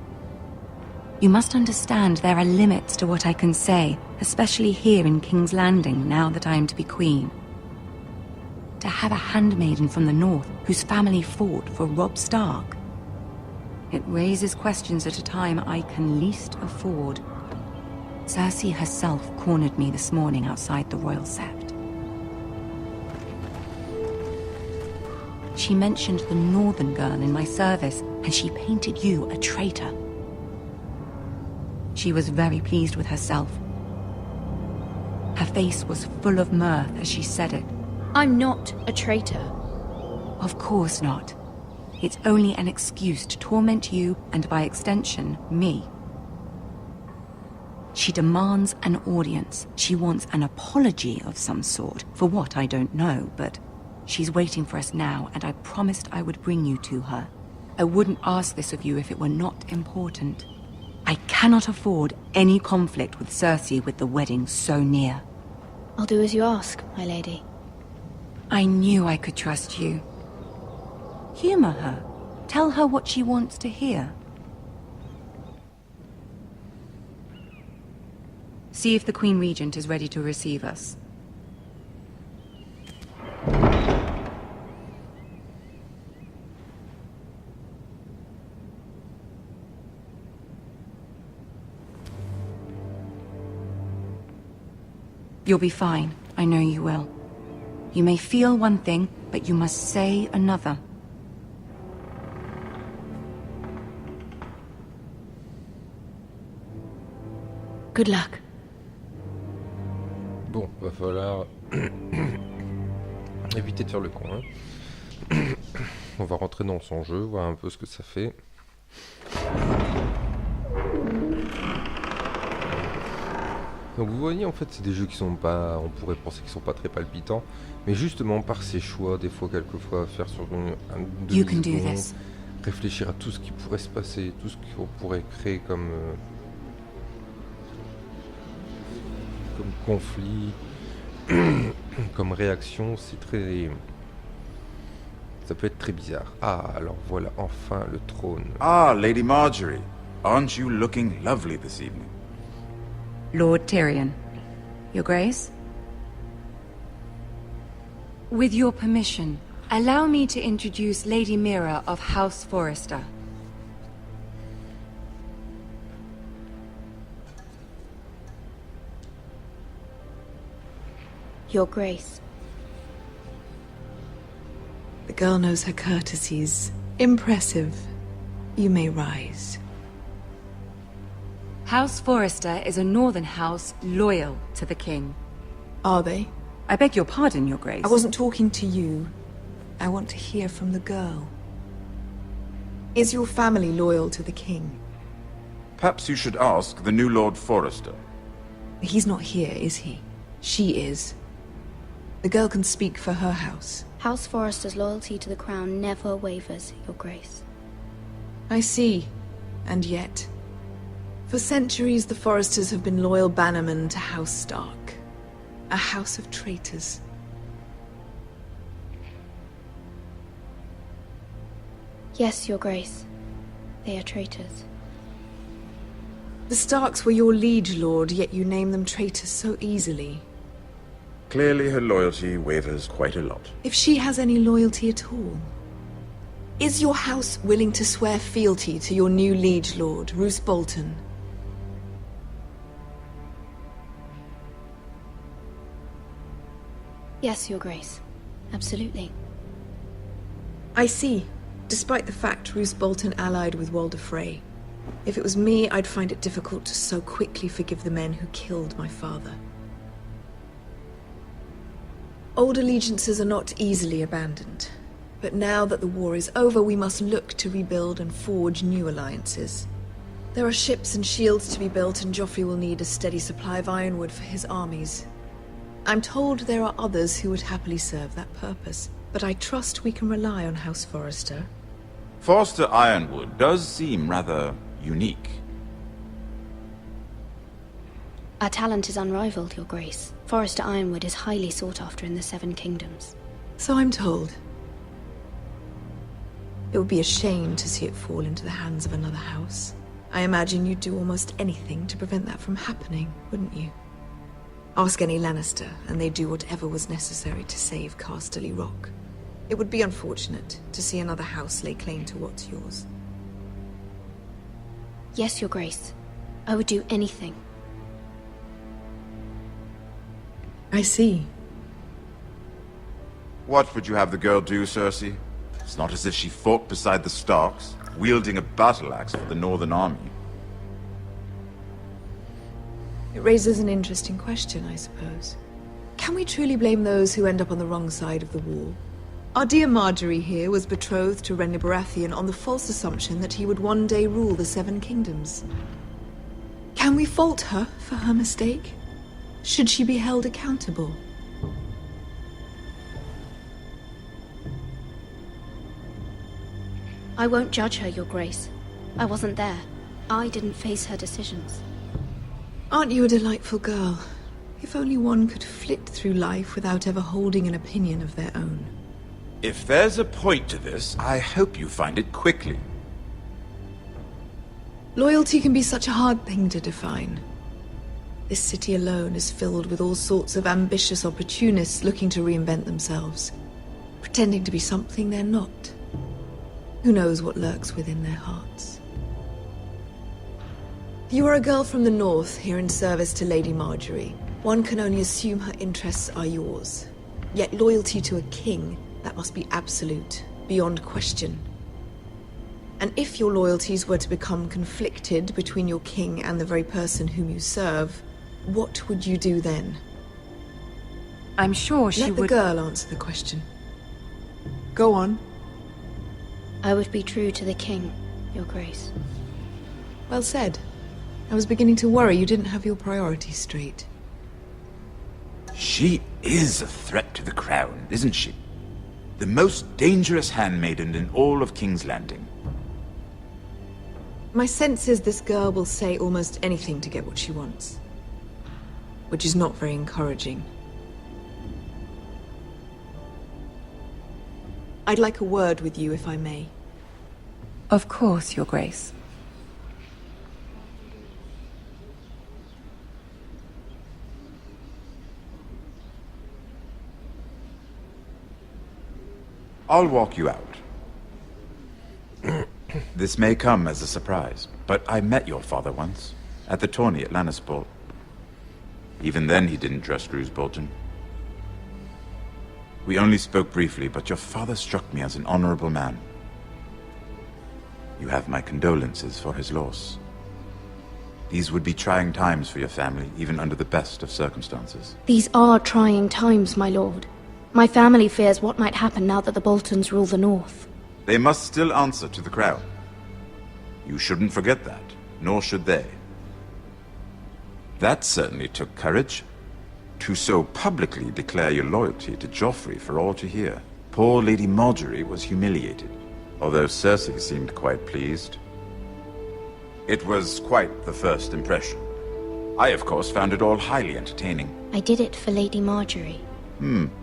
You must understand there are limits to what I can say, especially here in King's Landing, now that I am to be queen. To have a handmaiden from the north whose family fought for Robb Stark. It raises questions at a time I can least afford. Cersei herself cornered me this morning outside the Royal Sept. She mentioned the northern girl in my service, and she painted you a traitor. She was very pleased with herself. Her face was full of mirth as she said it. I'm not a traitor. Of course not. It's only an excuse to torment you, and by extension, me. She demands an audience. She wants an apology of some sort. For what, I don't know, but she's waiting for us now, and I promised I would bring you to her. I wouldn't ask this of you if it were not important. I cannot afford any conflict with Cersei with the wedding so near. I'll do as you ask, my lady. I knew I could trust you. Humor her. Tell her what she wants to hear. See if the Queen Regent is ready to receive us. You'll be fine. I know you will. You may feel one thing, but you must say another. Good luck. Bon, va falloir éviter de faire le con. Hein. On va rentrer dans son jeu, voir un peu ce que ça fait. Donc vous voyez, en fait, c'est des jeux qui sont pas, on pourrait penser qu'ils sont pas très palpitants, mais justement par ces choix, des fois, quelquefois, faire sur un demi-seconde, réfléchir à tout ce qui pourrait se passer, tout ce qu'on pourrait créer comme conflit, comme réaction, c'est très... Ça peut être très bizarre. Ah, alors voilà, enfin, le trône. Ah, Lady Marjorie. Aren't you looking lovely this evening? Lord Tyrion. Your Grace? With your permission, allow me to introduce Lady Mira of House Forrester. Your Grace. The girl knows her courtesies. Impressive. You may rise. House Forrester is a northern house loyal to the king. Are they? I beg your pardon, Your Grace. I wasn't talking to you. I want to hear from the girl. Is your family loyal to the king? Perhaps you should ask the new Lord Forrester. He's not here, is he? She is. The girl can speak for her house. House Forrester's loyalty to the crown never wavers, Your Grace. I see. And yet... For centuries, the Forresters have been loyal bannermen to House Stark. A house of traitors. Yes, Your Grace. They are traitors. The Starks were your liege lord, yet you name them traitors so easily. Clearly her loyalty wavers quite a lot. If she has any loyalty at all. Is your house willing to swear fealty to your new liege lord, Roose Bolton? Yes, Your Grace. Absolutely. I see. Despite the fact Roose Bolton allied with Walder Frey. If it was me, I'd find it difficult to so quickly forgive the men who killed my father. Old allegiances are not easily abandoned. But now that the war is over, we must look to rebuild and forge new alliances. There are ships and shields to be built, and Joffrey will need a steady supply of ironwood for his armies. I'm told there are others who would happily serve that purpose, but I trust we can rely on House Forrester. Forrester Ironwood does seem rather unique. Our talent is unrivaled, Your Grace. Forrester Ironwood is highly sought after in the Seven Kingdoms. So I'm told. It would be a shame to see it fall into the hands of another house. I imagine you'd do almost anything to prevent that from happening, wouldn't you? Ask any Lannister, and they'd do whatever was necessary to save Casterly Rock. It would be unfortunate to see another house lay claim to what's yours. Yes, Your Grace. I would do anything. I see. What would you have the girl do, Cersei? It's not as if she fought beside the Starks, wielding a battle axe for the Northern Army. It raises an interesting question, I suppose. Can we truly blame those who end up on the wrong side of the war? Our dear Marjorie here was betrothed to Renly Baratheon on the false assumption that he would one day rule the Seven Kingdoms. Can we fault her for her mistake? Should she be held accountable? I won't judge her, Your Grace. I wasn't there. I didn't face her decisions. Aren't you a delightful girl? If only one could flit through life without ever holding an opinion of their own. If there's a point to this, I hope you find it quickly. Loyalty can be such a hard thing to define. This city alone is filled with all sorts of ambitious opportunists looking to reinvent themselves, pretending to be something they're not. Who knows what lurks within their hearts? You are a girl from the north, here in service to Lady Marjorie. One can only assume her interests are yours. Yet loyalty to a king, that must be absolute, beyond question. And if your loyalties were to become conflicted between your king and the very person whom you serve, what would you do then? I'm sure she would... Let the girl answer the question. Go on. I would be true to the king, Your Grace. Well said. I was beginning to worry you didn't have your priorities straight. She is a threat to the crown, isn't she? The most dangerous handmaiden in all of King's Landing. My sense is this girl will say almost anything to get what she wants. Which is not very encouraging. I'd like a word with you, if I may. Of course, Your Grace. I'll walk you out. This may come as a surprise, but I met your father once, at the tourney at Lannisport. Even then he didn't trust Roose Bolton. We only spoke briefly, but your father struck me as an honorable man. You have my condolences for his loss. These would be trying times for your family, even under the best of circumstances. These are trying times, my lord. My family fears what might happen now that the Boltons rule the North. They must still answer to the crown. You shouldn't forget that, nor should they. That certainly took courage. To so publicly declare your loyalty to Joffrey for all to hear. Poor Lady Marjorie was humiliated, although Cersei seemed quite pleased. It was quite the first impression. I, of course, found it all highly entertaining. I did it for Lady Marjorie.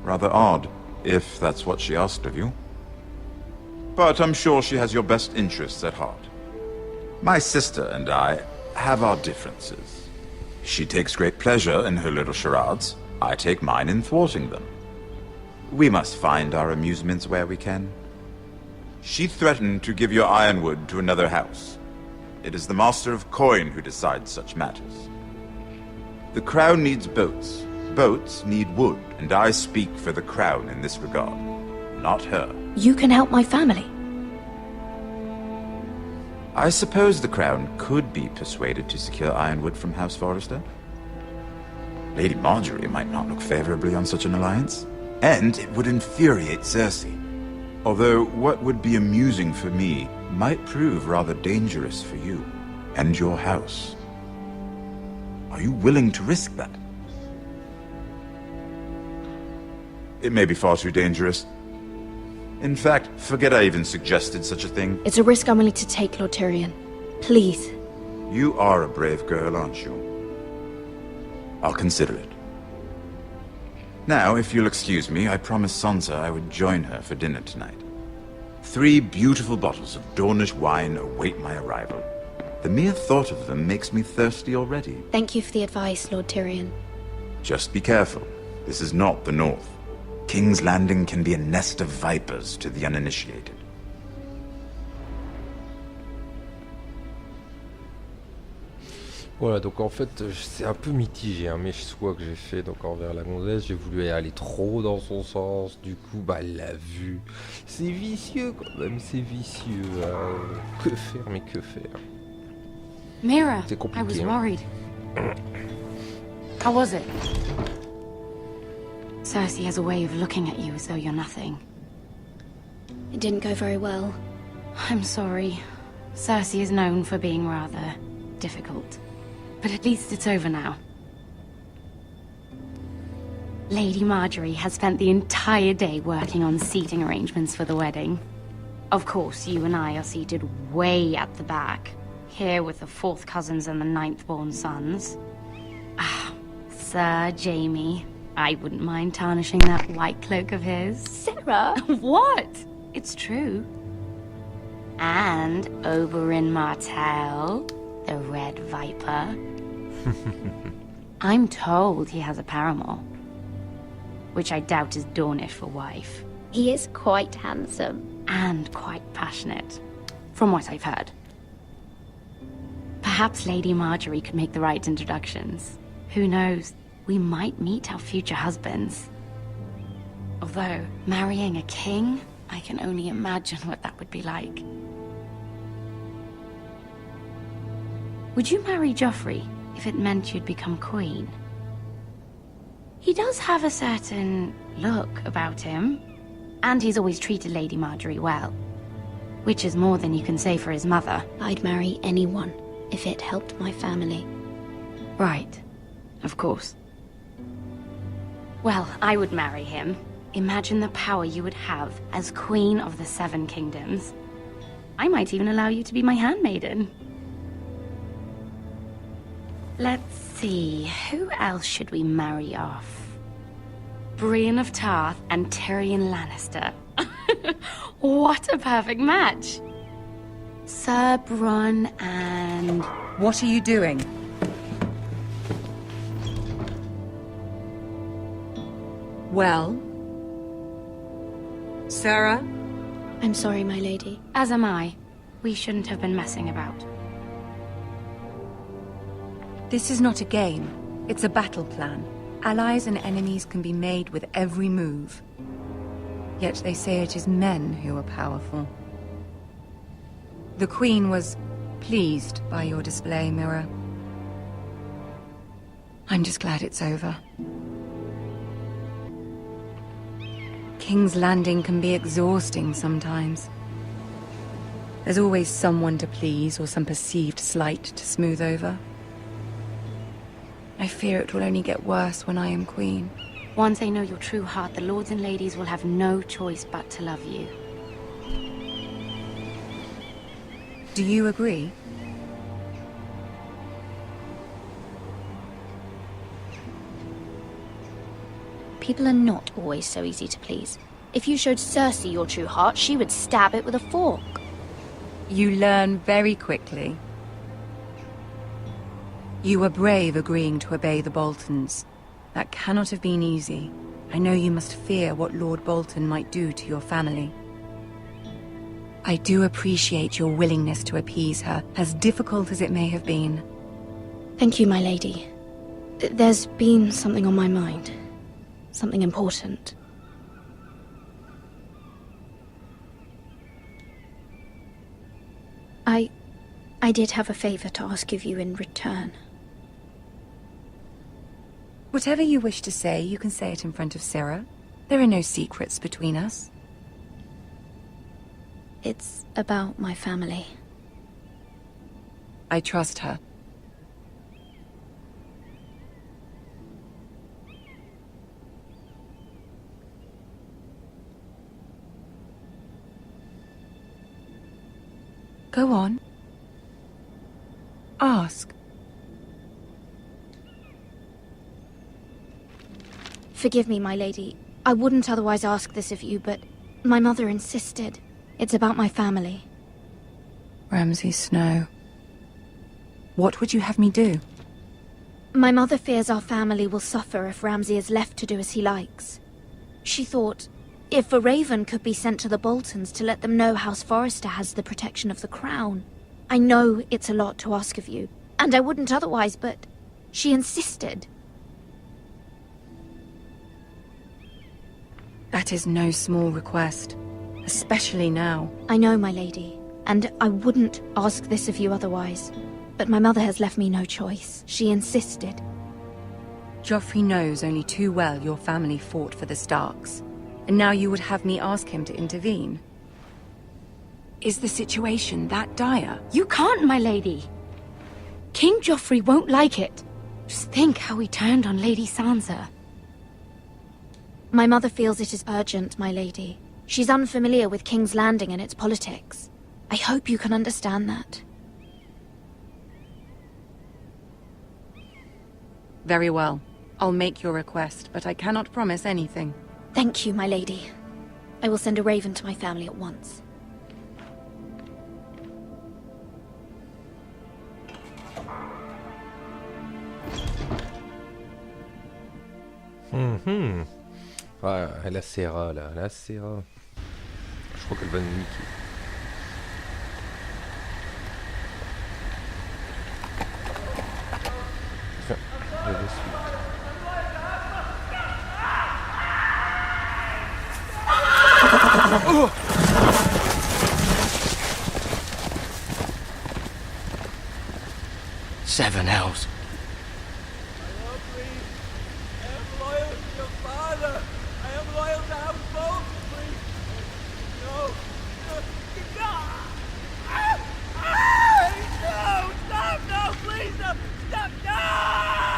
Rather odd, if that's what she asked of you. But I'm sure she has your best interests at heart. My sister and I have our differences. She takes great pleasure in her little charades. I take mine in thwarting them. We must find our amusements where we can. She threatened to give your ironwood to another house. It is the Master of Coin who decides such matters. The crown needs boats. Boats need wood, and I speak for the crown in this regard, not her. You can help my family. I suppose the crown could be persuaded to secure ironwood from House Forrester. Lady Marjorie might not look favorably on such an alliance, and it would infuriate Cersei. Although what would be amusing for me might prove rather dangerous for you and your house. Are you willing to risk that? It may be far too dangerous. In fact, forget I even suggested such a thing. It's a risk I'm willing to take, Lord Tyrion. Please. You are a brave girl, aren't you? I'll consider it. Now, if you'll excuse me, I promised Sansa I would join her for dinner tonight. 3 beautiful bottles of Dornish wine await my arrival. The mere thought of them makes me thirsty already. Thank you for the advice, Lord Tyrion. Just be careful. This is not the North. King's Landing can be a nest of vipers to the uninitiated. Voilà, donc en fait, c'est un peu mitigé, hein, mes choix que j'ai fait donc envers la gonzesse. J'ai voulu aller trop dans son sens, du coup, bah, elle l'a vu. C'est vicieux quand même, c'est vicieux. Que faire, mais que faire? Mira, C'est I compliqué. was worried. How was it? Cersei has a way of looking at you as though you're nothing. It didn't go very well. I'm sorry. Cersei is known for being rather difficult. But at least it's over now. Lady Marjorie has spent the entire day working on seating arrangements for the wedding. Of course, you and I are seated way at the back, here with the 4th cousins and the 9th-born sons. Ah, Sir Jaime. I wouldn't mind tarnishing that white cloak of his. Sarah! What? It's true. And Oberyn Martell, the Red Viper. I'm told he has a paramour, which I doubt is Dornish for wife. He is quite handsome. And quite passionate, from what I've heard. Perhaps Lady Marjorie could make the right introductions. Who knows? We might meet our future husbands. Although, marrying a king, I can only imagine what that would be like. Would you marry Joffrey if it meant you'd become queen? He does have a certain look about him, and he's always treated Lady Marjorie well, which is more than you can say for his mother. I'd marry anyone if it helped my family. Right, of course. Well, I would marry him. Imagine the power you would have as Queen of the Seven Kingdoms. I might even allow you to be my handmaiden. Let's see, who else should we marry off? Brienne of Tarth and Tyrion Lannister. What a perfect match! Sir Bronn and... What are you doing? Well? Sarah? I'm sorry, my lady. As am I. We shouldn't have been messing about. This is not a game. It's a battle plan. Allies and enemies can be made with every move. Yet they say it is men who are powerful. The Queen was pleased by your display, Mira. I'm just glad it's over. King's Landing can be exhausting sometimes. There's always someone to please or some perceived slight to smooth over. I fear it will only get worse when I am queen. Once they know your true heart, the lords and ladies will have no choice but to love you. Do you agree? People are not always so easy to please. If you showed Cersei your true heart, she would stab it with a fork. You learn very quickly. You were brave agreeing to obey the Boltons. That cannot have been easy. I know you must fear what Lord Bolton might do to your family. I do appreciate your willingness to appease her, as difficult as it may have been. Thank you, my lady. There's been something on my mind. Something important. I did have a favor to ask of you in return. Whatever you wish to say, you can say it in front of Sarah. There are no secrets between us. It's about my family. I trust her. Go on. Ask. Forgive me, my lady. I wouldn't otherwise ask this of you, but my mother insisted. It's about my family. Ramsay Snow. What would you have me do? My mother fears our family will suffer if Ramsay is left to do as he likes. She thought, if a raven could be sent to the Boltons to let them know House Forrester has the protection of the crown. I know it's a lot to ask of you, and I wouldn't otherwise, but she insisted. That is no small request, especially now. I know, my lady, and I wouldn't ask this of you otherwise. But my mother has left me no choice. She insisted. Joffrey knows only too well your family fought for the Starks, and now you would have me ask him to intervene. Is the situation that dire? You can't, my lady. King Joffrey won't like it. Just think how he turned on Lady Sansa. My mother feels it is urgent, my lady. She's unfamiliar with King's Landing and its politics. I hope you can understand that. Very well. I'll make your request, but I cannot promise anything. Thank you, my lady. I will send a raven to my family at once. Ouais, la Serra là, la Serra. Je crois qu'elle va nous niquer. Tiens, il y a des suites. Oh! 7 hells.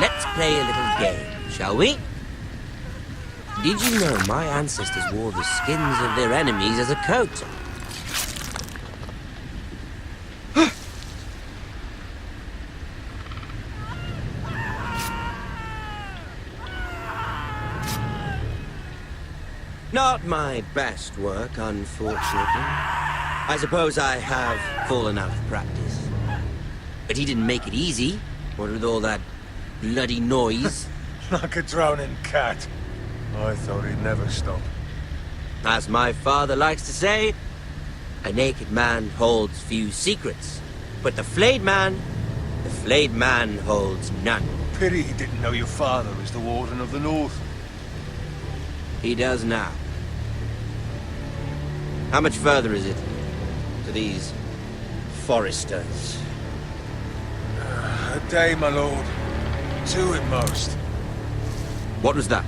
Let's play a little game, shall we? Did you know my ancestors wore the skins of their enemies as a coat? Not my best work, unfortunately. I suppose I have fallen out of practice. But he didn't make it easy, what with all that bloody noise. Like a drowning cat. I thought he'd never stop. As my father likes to say, a naked man holds few secrets. But the flayed man holds none. Pity he didn't know your father is the Warden of the North. He does now. How much further is it to these foresters? A day, my lord. 2 at most. What was that?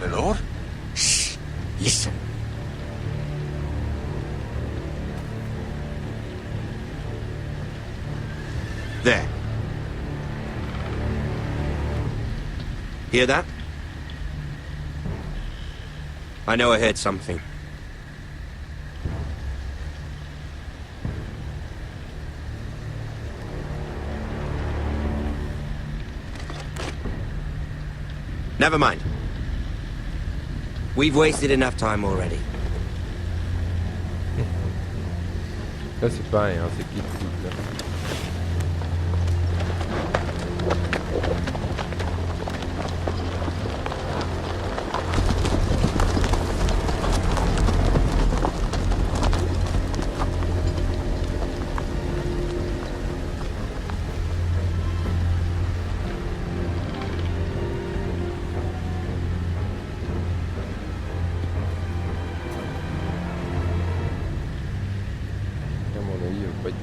My lord? Shh! Listen. There. Hear that? I know I heard something. Never mind. We've wasted enough time already. Là c'est pareil, hein, c'est clic-clic là.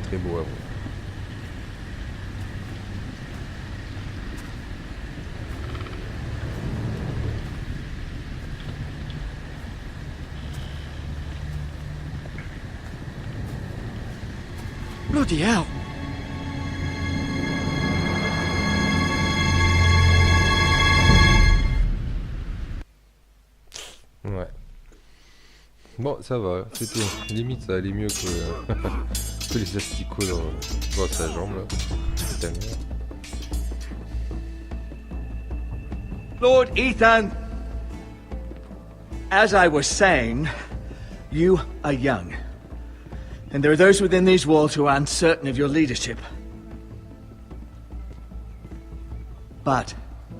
Très beau à voir. Bloody hell! Ouais. Bon, ça va, c'est tout. Limite, ça allait mieux que... que les asticots dans sa jambe là. Putain, merde. Lord Ethan, as I was saying, you are young. And there are those within these walls who are uncertain of your leadership. But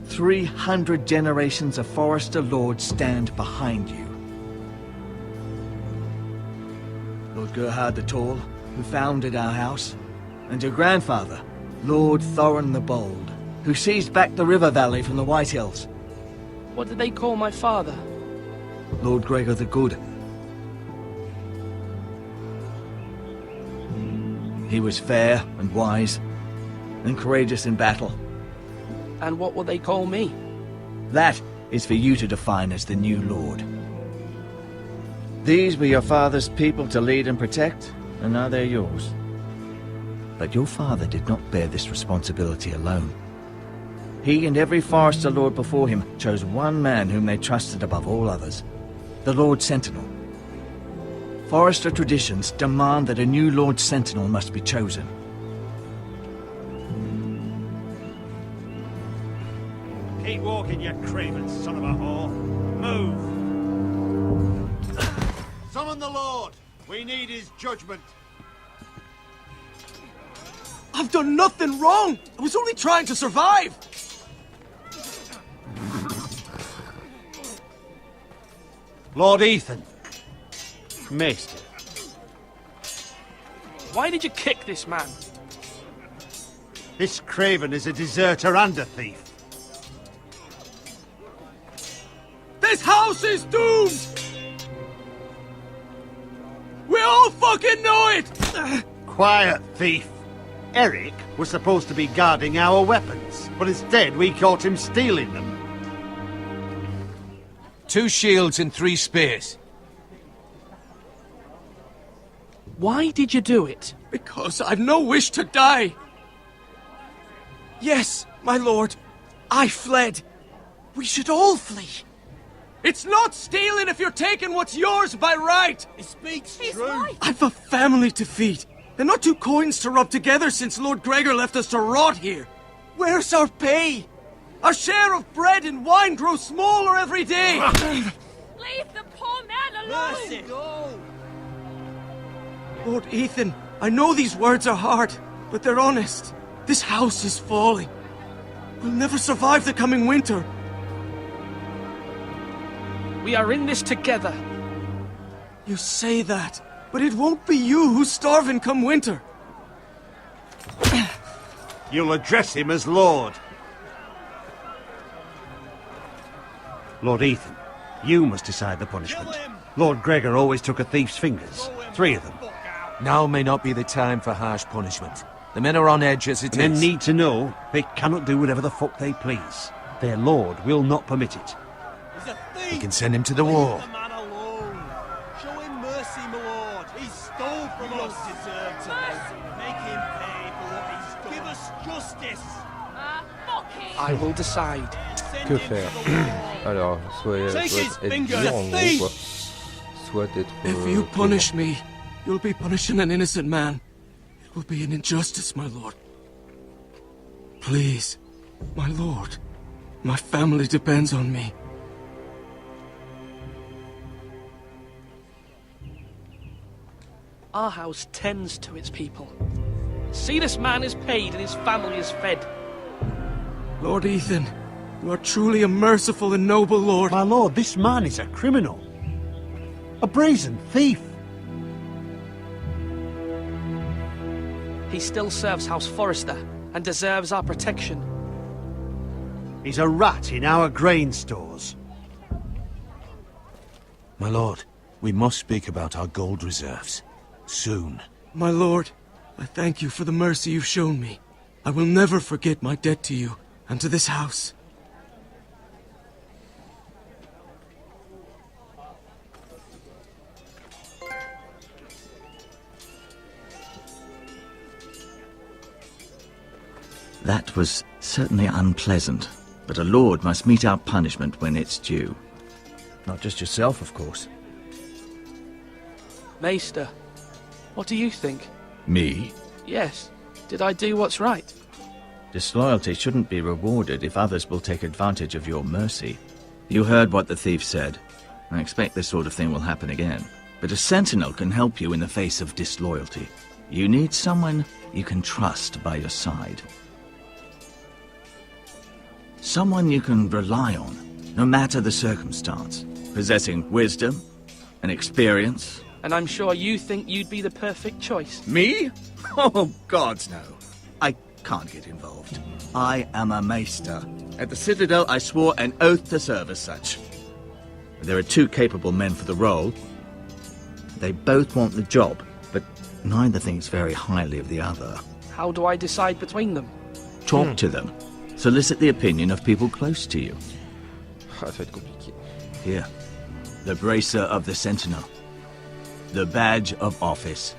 300 generations of Forester Lords stand behind you. Lord Gerhard the Tall, who founded our house, and your grandfather, Lord Thorin the Bold, who seized back the river valley from the White Hills. What did they call my father? Lord Gregor the Good. He was fair and wise, and courageous in battle. And what will they call me? That is for you to define as the new Lord. These were your father's people to lead and protect, and now they're yours. But your father did not bear this responsibility alone. He and every Forester Lord before him chose one man whom they trusted above all others, the Lord Sentinel. Forester traditions demand that a new Lord Sentinel must be chosen. Keep walking, you craven son of a whore. Move! Summon the Lord! We need his judgment. I've done nothing wrong! I was only trying to survive! Lord Ethan. Maester. Why did you kick this man? This craven is a deserter and a thief. This house is doomed! We all fucking know it! Quiet, thief. Eric was supposed to be guarding our weapons, but instead we caught him stealing them. 2 shields and 3 spears. Why did you do it? Because I've no wish to die. Yes, my lord, I fled. We should all flee. It's not stealing if you're taking what's yours by right. He speaks He's true. right. I've a family to feed, and not 2 coins to rub together since Lord Gregor left us to rot here. Where's our pay? Our share of bread and wine grows smaller every day. Leave the poor man alone! Mercy. Go. Lord Ethan, I know these words are hard, but they're honest. This house is falling. We'll never survive the coming winter. We are in this together. You say that, but it won't be you who's starving come winter. You'll address him as Lord. Lord Ethan, you must decide the punishment. Lord Gregor always took a thief's fingers. 3 of them. Now may not be the time for harsh punishment. The men are on edge as it is. Men need to know they cannot do whatever the fuck they please. Their lord will not permit it. He's a thief. We can send him to the war. Leave the man alone. Show him mercy, my lord. He stole from us. Deserve to make him pay for what he's done. Give us justice. Fuck him! I will decide. Que faire? Alors, soit être dur en gros, quoi. Soit être... If you punish me, you'll be punishing an innocent man. It will be an injustice, my lord. Please, my lord. My family depends on me. Our house tends to its people. See, this man is paid and his family is fed. Lord Ethan, you are truly a merciful and noble lord. My lord, this man is a criminal. A brazen thief. He still serves House Forrester and deserves our protection. He's a rat in our grain stores. My lord, we must speak about our gold reserves. Soon. My lord, I thank you for the mercy you've shown me. I will never forget my debt to you and to this house. That was certainly unpleasant, but a lord must mete out punishment when it's due. Not just yourself, of course. Maester, what do you think? Me? Yes. Did I do what's right? Disloyalty shouldn't be rewarded if others will take advantage of your mercy. You heard what the thief said. I expect this sort of thing will happen again. But a sentinel can help you in the face of disloyalty. You need someone you can trust by your side. Someone you can rely on, no matter the circumstance. Possessing wisdom and experience. And I'm sure you think you'd be the perfect choice. Me? Oh, gods no. I can't get involved. I am a maester. At the Citadel, I swore an oath to serve as such. There are 2 capable men for the role. They both want the job, but neither thinks very highly of the other. How do I decide between them? Talk to them. Solicit the opinion of people close to you. Ah, ça va être compliqué. Here, the bracer of the Sentinel. The badge of office.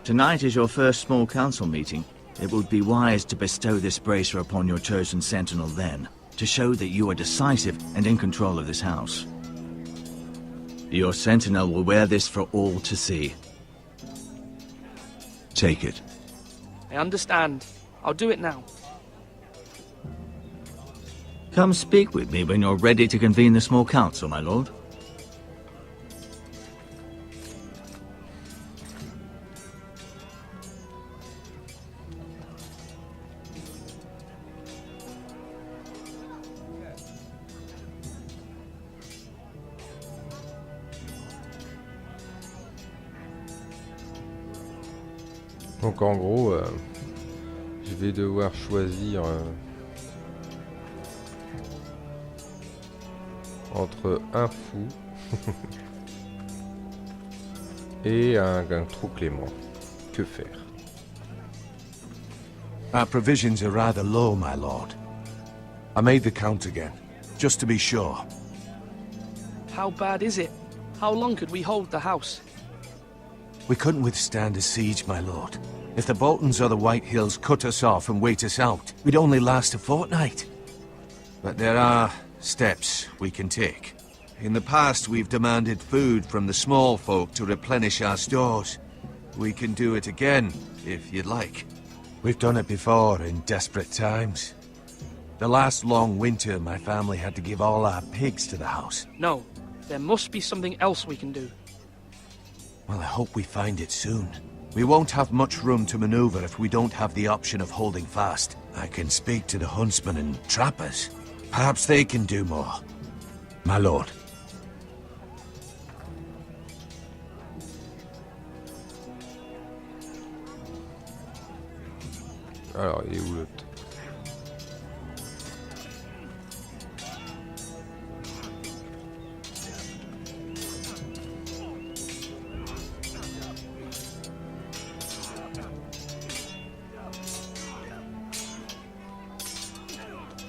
Tonight is your first small council meeting. It would be wise to bestow this bracer upon your chosen sentinel then, to show that you are decisive and in control of this house. Your sentinel will wear this for all to see. Take it. I understand. I'll do it now. Come speak with me when you're ready to convene the small council, my lord. Donc en gros, je vais devoir choisir entre un fou et un trop clément. Que faire? Our provisions are rather low, my lord. I made the count again, just to be sure. How bad is it? How long could we hold the house? We couldn't withstand a siege, my lord. If the Boltons or the White Hills cut us off and wait us out, we'd only last a fortnight. But there are steps we can take. In the past, we've demanded food from the small folk to replenish our stores. We can do it again, if you'd like. We've done it before in desperate times. The last long winter, my family had to give all our pigs to the house. No, there must be something else we can do. Well, I hope we find it soon. We won't have much room to maneuver if we don't have the option of holding fast. I can speak to the huntsmen and trappers. Perhaps they can do more. My lord. Alors, il est où l'autre?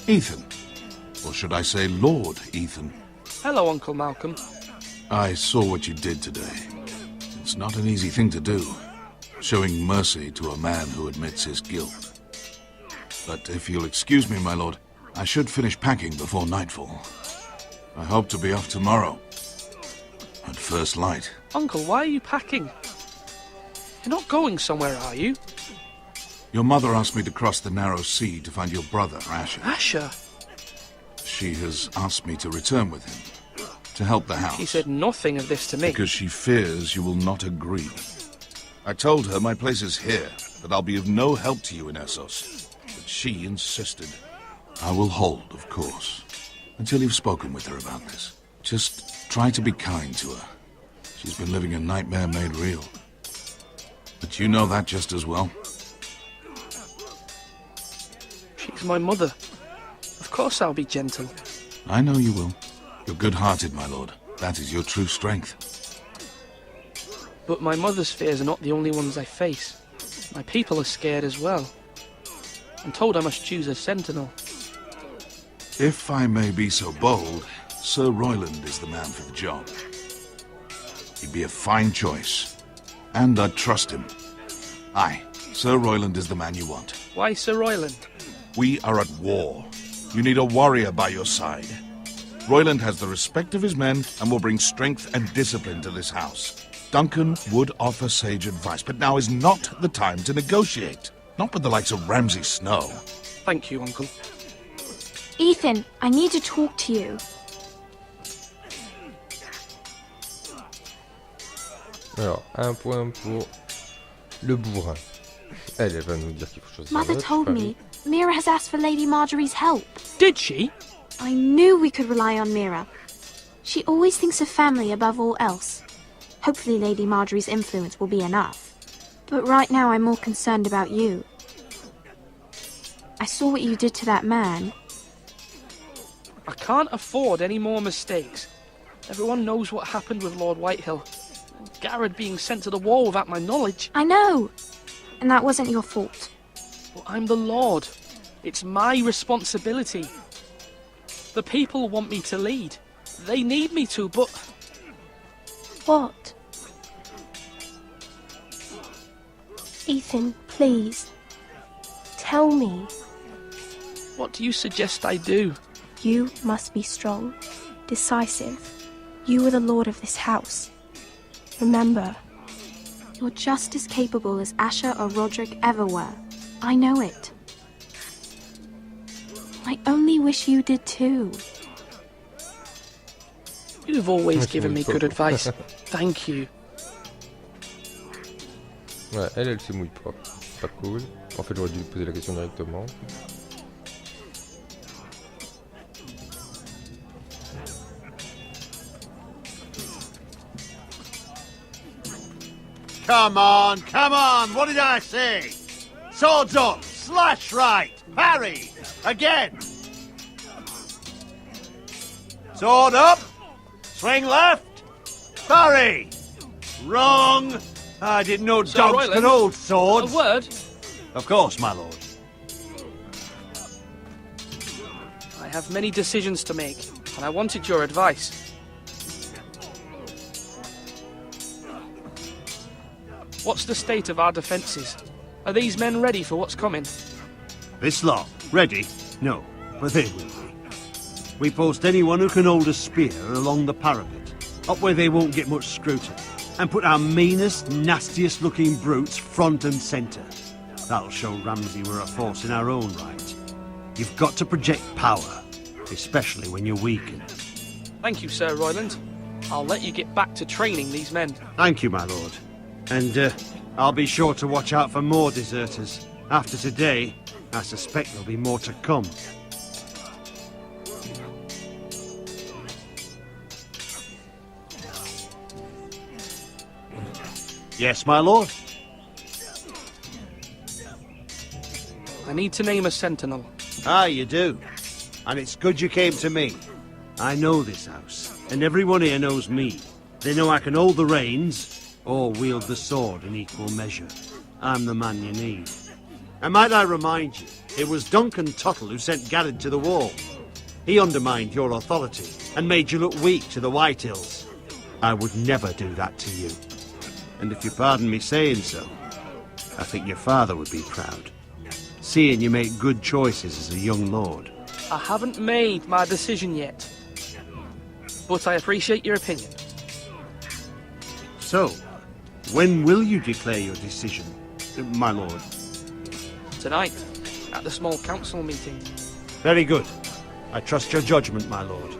Ethan. Or should I say Lord Ethan? Hello, Uncle Malcolm. I saw what you did today. It's not an easy thing to do, showing mercy to a man who admits his guilt. But if you'll excuse me, my lord, I should finish packing before nightfall. I hope to be off tomorrow, at first light. Uncle, why are you packing? You're not going somewhere, are you? Your mother asked me to cross the narrow sea to find your brother, Asher. Asher? She has asked me to return with him, to help the house. She said nothing of this to me. Because she fears you will not agree. I told her my place is here, that I'll be of no help to you in Essos. But she insisted. I will hold, of course, until you've spoken with her about this. Just try to be kind to her. She's been living a nightmare made real. But you know that just as well. She's my mother. Of course I'll be gentle. I know you will. You're good-hearted, my lord. That is your true strength. But my mother's fears are not the only ones I face. My people are scared as well. I'm told I must choose a sentinel. If I may be so bold, Sir Royland is the man for the job. He'd be a fine choice. And I'd trust him. Aye, Sir Royland is the man you want. Why Sir Royland? We are at war. You need a warrior by your side. Royland has the respect of his men and will bring strength and discipline to this house. Duncan would offer sage advice, but now is not the time to negotiate. Not with the likes of Ramsay Snow. Thank you, Uncle. Ethan, I need to talk to you. Alors, un point pour le bourrin. Elle va nous dire qu'il faut choisir. Mother told me Mira has asked for Lady Marjorie's help. Did she? I knew we could rely on Mira. She always thinks of family above all else. Hopefully Lady Marjorie's influence will be enough. But right now I'm more concerned about you. I saw what you did to that man. I can't afford any more mistakes. Everyone knows what happened with Lord Whitehill. Garrett being sent to the war without my knowledge. I know. And that wasn't your fault. Well, I'm the Lord. It's my responsibility. The people want me to lead. They need me to, but... What? Ethan, please. Tell me. What do you suggest I do? You must be strong, decisive. You are the lord of this house. Remember, you're just as capable as Asher or Roderick ever were. I know it. I only wish you did too. You've always given me good advice. Thank you. Ouais, elle se mouille pas. Pas cool. En fait, j'aurais dû lui poser la question directement. Come on, what did I say? Swords up, slash right, parry, again. Sword up, swing left, parry. Wrong. I didn't know dogs could hold swords. A word? Of course, my lord. have many decisions to make, and I wanted your advice. What's the state of our defences? Are these men ready for what's coming? This lot, ready? No, but they will be. We post anyone who can hold a spear along the parapet, up where they won't get much scrutiny, and put our meanest, nastiest looking brutes front and centre. That'll show Ramsay we're a force in our own right. You've got to project power, especially when you're weakened. Thank you, Sir Royland. I'll let you get back to training these men. Thank you, my lord. And I'll be sure to watch out for more deserters. After today, I suspect there'll be more to come. Yes, my lord? I need to name a sentinel. Ah, you do. And it's good you came to me. I know this house, and everyone here knows me. They know I can hold the reins, or wield the sword in equal measure. I'm the man you need. And might I remind you, it was Duncan Tuttle who sent Garrett to the wall. He undermined your authority, and made you look weak to the Whitehills. I would never do that to you. And if you pardon me saying so, I think your father would be proud, seeing you make good choices as a young lord. I haven't made my decision yet, but I appreciate your opinion. So, when will you declare your decision, my lord? Tonight, at the small council meeting. Very good. I trust your judgment, my lord.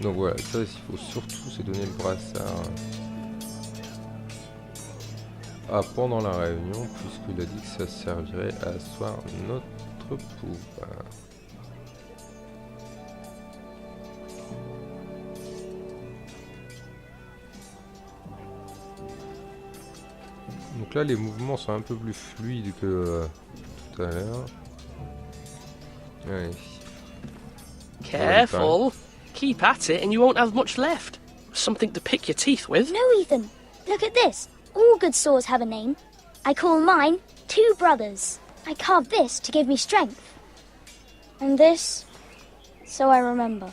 Donc voilà, ça, il faut surtout se donner le brassard pendant la réunion, puisqu'il a dit que ça servirait à asseoir notre pouvoir. Donc là, les mouvements sont un peu plus fluides que tout à l'heure. Allez. Careful. Keep at it and you won't have much left. Something to pick your teeth with. No, Ethan. Look at this. All good swords have a name. I call mine Two Brothers. I carved this to give me strength. And this, so I remember.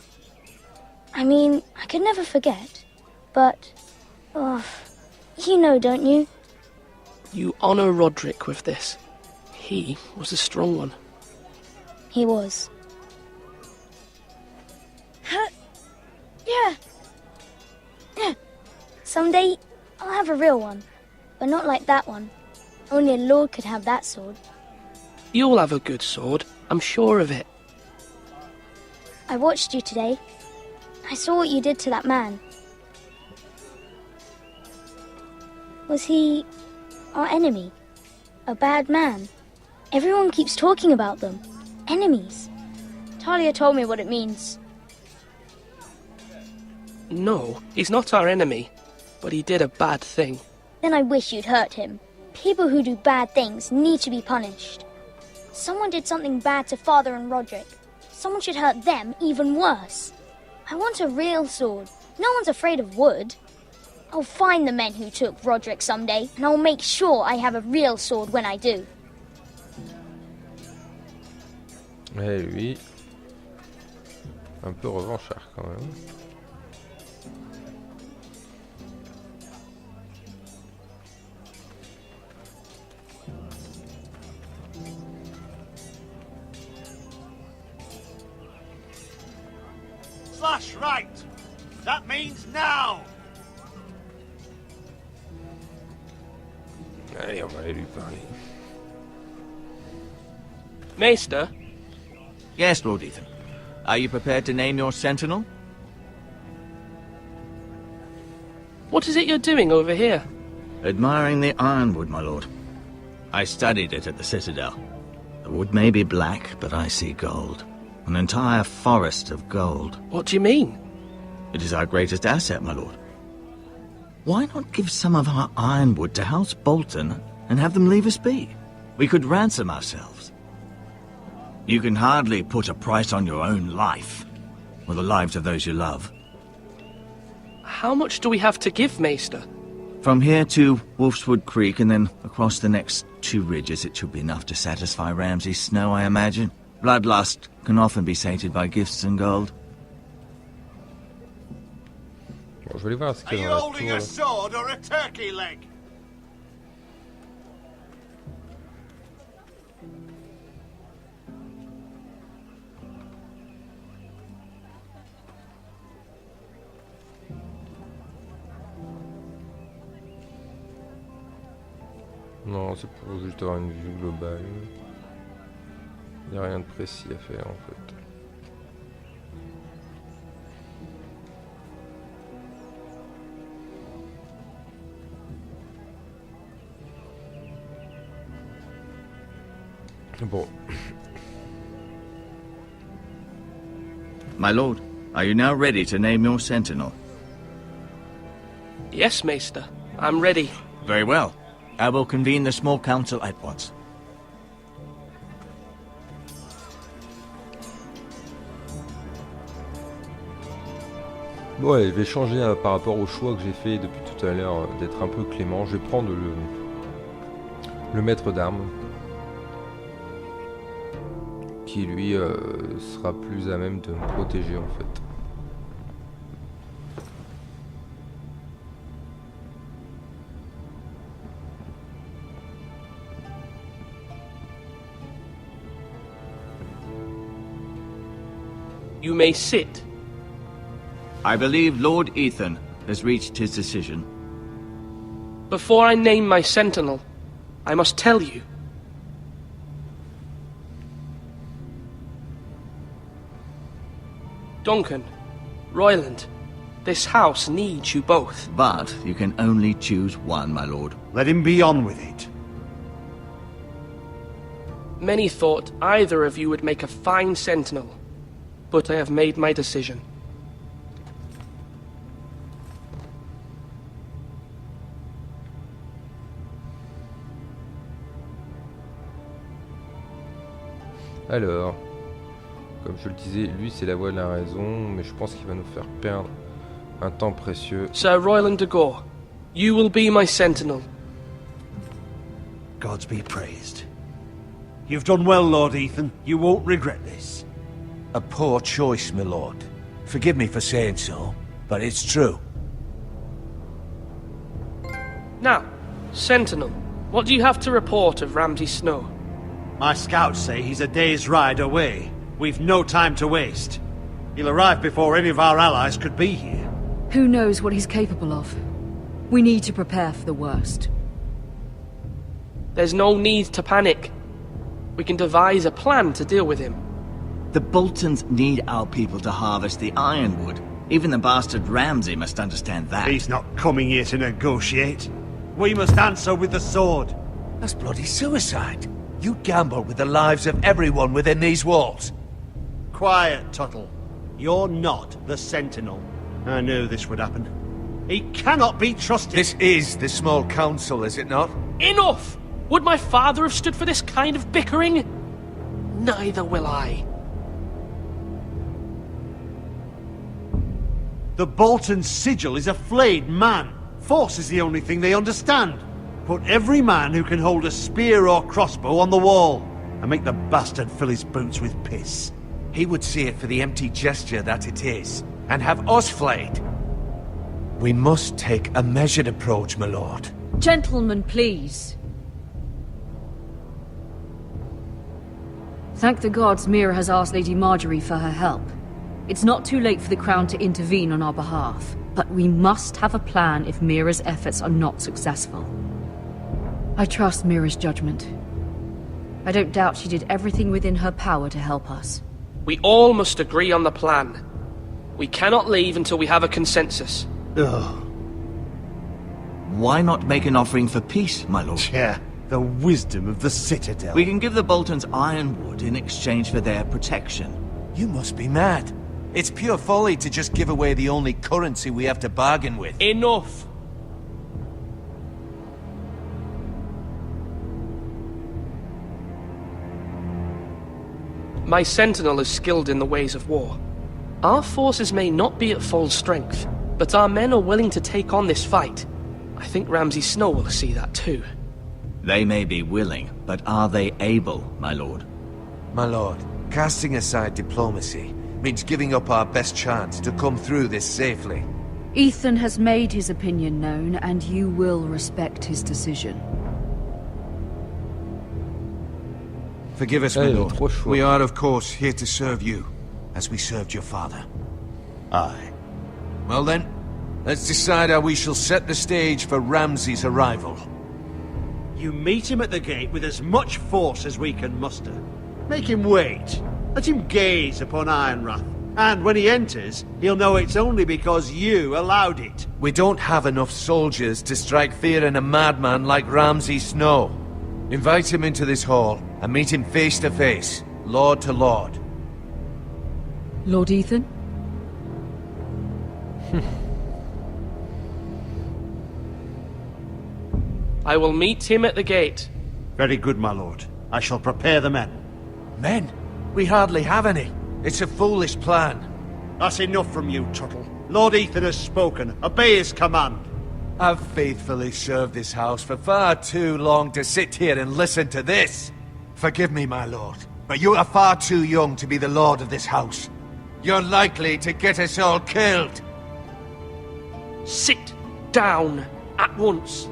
I mean, I could never forget. But, you know, don't you? You honour Roderick with this. He was a strong one. He was. Yeah. Someday, I'll have a real one. But not like that one. Only a lord could have that sword. You'll have a good sword. I'm sure of it. I watched you today. I saw what you did to that man. Was he our enemy? A bad man? Everyone keeps talking about them. Enemies. Talia told me what it means. No, he's not our enemy, but he did a bad thing. Then I wish you'd hurt him. People who do bad things need to be punished. Someone did something bad to Father and Roderick. Someone should hurt them even worse. I want a real sword. No one's afraid of wood. I'll find the men who took Roderick someday, and I'll make sure I have a real sword when I do. Eh lui, un peu revanchard quand même. Slash right. That means now. Allez, on va aller lui parler. Maester? Yes, Lord Ethan. Are you prepared to name your sentinel? What is it you're doing over here? Admiring the ironwood, my lord. I studied it at the Citadel. The wood may be black, but I see gold. An entire forest of gold. What do you mean? It is our greatest asset, my lord. Why not give some of our ironwood to House Bolton and have them leave us be? We could ransom ourselves. You can hardly put a price on your own life, or the lives of those you love. How much do we have to give, Maester? From here to Wolfswood Creek and then across the next 2 ridges, it should be enough to satisfy Ramsay Snow, I imagine. Bloodlust can often be sated by gifts and gold. Bon, je vais aller voir ce qu'il y a Are you dans la holding tour, a là. sword or a turkey leg? Non, c'est pour juste avoir une vue globale. Il n'y a rien de précis à faire en fait. Bon. My lord, are you now ready to name your sentinel? Yes, Maester. I'm ready. Very well. I will convene the small council at once. Bon, allez, je vais changer par rapport au choix que j'ai fait depuis tout à l'heure d'être un peu clément. Je vais prendre le maître d'armes. Qui lui sera plus à même de me protéger en fait. You may sit. I believe Lord Ethan has reached his decision. Before I name my sentinel, I must tell you. Duncan, Royland, this house needs you both. But you can only choose one, my lord. Let him be on with it. Many thought either of you would make a fine sentinel, but I have made my decision. Alors, comme je le disais, lui c'est la voix de la raison, mais je pense qu'il va nous faire perdre un temps précieux. Sir Royland de Gore, you will be my sentinel. Gods be praised. You've done well, Lord Ethan. You won't regret this. A poor choice, my lord. Forgive me for saying so, but it's true. Now, sentinel, what do you have to report of Ramsay Snow? My scouts say he's a day's ride away. We've no time to waste. He'll arrive before any of our allies could be here. Who knows what he's capable of? We need to prepare for the worst. There's no need to panic. We can devise a plan to deal with him. The Boltons need our people to harvest the ironwood. Even the bastard Ramsay must understand that. He's not coming here to negotiate. We must answer with the sword. That's bloody suicide. You gamble with the lives of everyone within these walls. Quiet, Tuttle. You're not the Sentinel. I knew this would happen. He cannot be trusted. This is the small council, is it not? Enough! Would my father have stood for this kind of bickering? Neither will I. The Bolton sigil is a flayed man. Force is the only thing they understand. Put every man who can hold a spear or crossbow on the wall, and make the bastard fill his boots with piss. He would see it for the empty gesture that it is, and have us flayed. We must take a measured approach, my lord. Gentlemen, please. Thank the gods Mira has asked Lady Marjorie for her help. It's not too late for the Crown to intervene on our behalf, but we must have a plan if Mira's efforts are not successful. I trust Mira's judgment. I don't doubt she did everything within her power to help us. We all must agree on the plan. We cannot leave until we have a consensus. Ugh. Why not make an offering for peace, my lord? Yeah, the wisdom of the Citadel. We can give the Boltons ironwood in exchange for their protection. You must be mad. It's pure folly to just give away the only currency we have to bargain with. Enough! My sentinel is skilled in the ways of war. Our forces may not be at full strength, but our men are willing to take on this fight. I think Ramsay Snow will see that too. They may be willing, but are they able, my lord? My lord, casting aside diplomacy means giving up our best chance to come through this safely. Ethan has made his opinion known, and you will respect his decision. Forgive us, my lord. We are, of course, here to serve you, as we served your father. Aye. Well then, let's decide how we shall set the stage for Ramsay's arrival. You meet him at the gate with as much force as we can muster. Make him wait. Let him gaze upon Ironrath. And when he enters, he'll know it's only because you allowed it. We don't have enough soldiers to strike fear in a madman like Ramsay Snow. Invite him into this hall and meet him face to face, lord to lord. Lord Ethan? I will meet him at the gate. Very good, my lord. I shall prepare the men. Men? We hardly have any. It's a foolish plan. That's enough from you, Tuttle. Lord Ethan has spoken. Obey his command. I've faithfully served this house for far too long to sit here and listen to this. Forgive me, my lord, but you are far too young to be the lord of this house. You're likely to get us all killed. Sit down at once.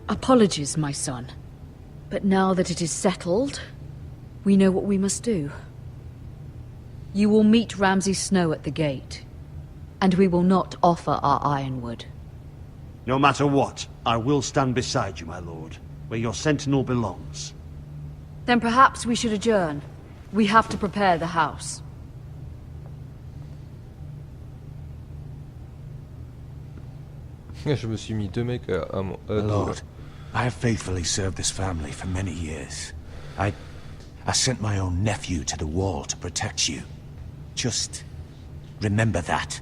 Apologies, my son. But now that it is settled, we know what we must do. You will meet Ramsay Snow at the gate, and we will not offer our ironwood. No matter what, I will stand beside you, my lord, where your sentinel belongs. Then perhaps we should adjourn. We have to prepare the house. Je me suis mis deux mecs à mon... Lord, I have faithfully served this family for many years. I sent my own nephew to the wall to protect you. Just remember that.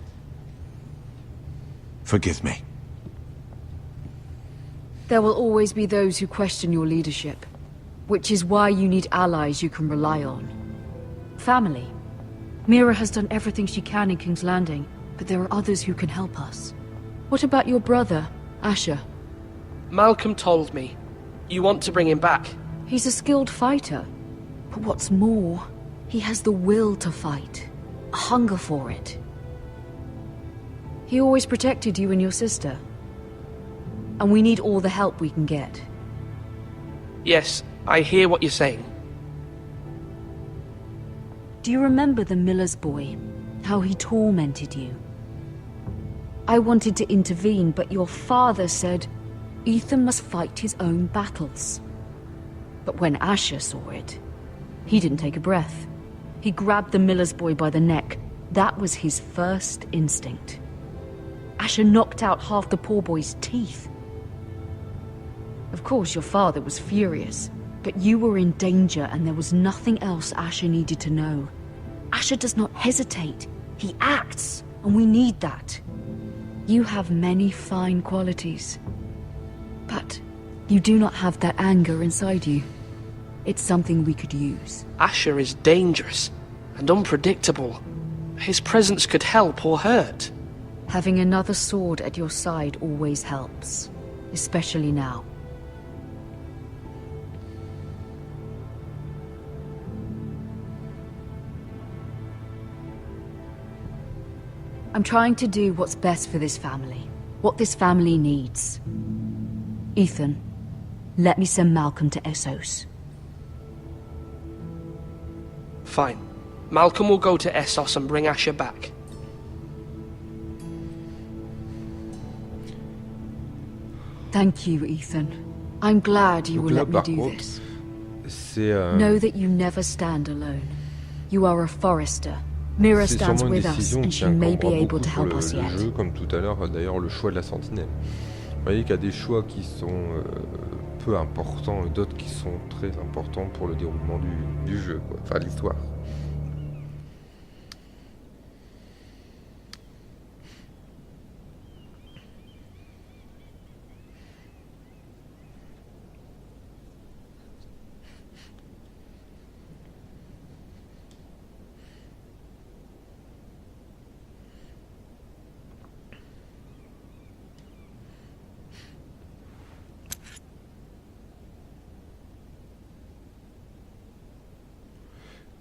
Forgive me. There will always be those who question your leadership, which is why you need allies you can rely on. Family. Mira has done everything she can in King's Landing, but there are others who can help us. What about your brother, Asher? Malcolm told me. You want to bring him back? He's a skilled fighter. But what's more, he has the will to fight. A hunger for it. He always protected you and your sister. And we need all the help we can get. Yes, I hear what you're saying. Do you remember the miller's boy? How he tormented you? I wanted to intervene, but your father said Ethan must fight his own battles. But when Asher saw it, he didn't take a breath. He grabbed the miller's boy by the neck. That was his first instinct. Asher knocked out half the poor boy's teeth. Of course, your father was furious, but you were in danger and there was nothing else Asher needed to know. Asher does not hesitate. He acts, and we need that. You have many fine qualities, but you do not have that anger inside you. It's something we could use. Asher is dangerous and unpredictable. His presence could help or hurt. Having another sword at your side always helps, especially now. I'm trying to do what's best for this family, what this family needs. Ethan, let me send Malcolm to Essos. Fine. Malcolm will go to Essos and bring Asher back. Thank you, Ethan. I'm glad you Donc will là, let me par do contre, this. c'est Know that you never stand alone. You are a forester. Mira c'est stands sûrement une with us, décision and qui she may be incombera able beaucoup to pour help le us yet. jeu, comme tout à l'heure, d'ailleurs, le choix de la sentinelle. Vous voyez qu'il y a des choix qui sont peu importants et d'autres qui sont très importants pour le déroulement du jeu, quoi. Enfin l'histoire.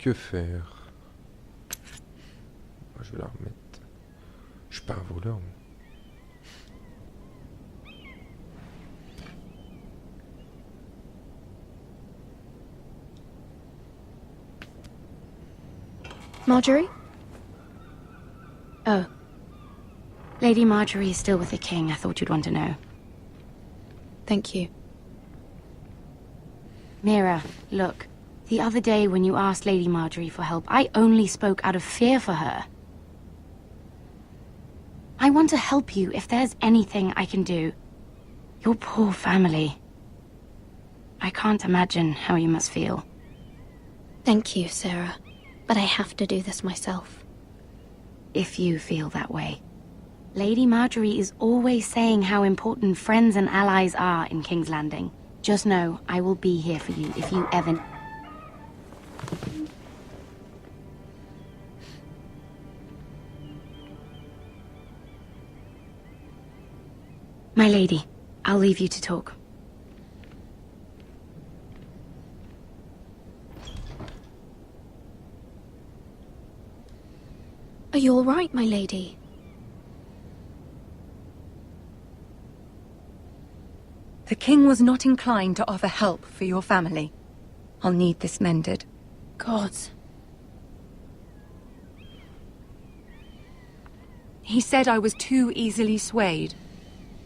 Que faire? Je vais la remettre. Je suis pas un voleur. Marjorie? Oh. Lady Marjorie is still with the king. I thought you'd want to know. Thank you. Mira, look. The other day when you asked Lady Marjorie for help, I only spoke out of fear for her. I want to help you if there's anything I can do. Your poor family. I can't imagine how you must feel. Thank you, Sarah. But I have to do this myself. If you feel that way. Lady Marjorie is always saying how important friends and allies are in King's Landing. Just know, I will be here for you if you ever... My lady, I'll leave you to talk. Are you all right, my lady? The king was not inclined to offer help for your family. I'll need this mended. Gods. He said I was too easily swayed.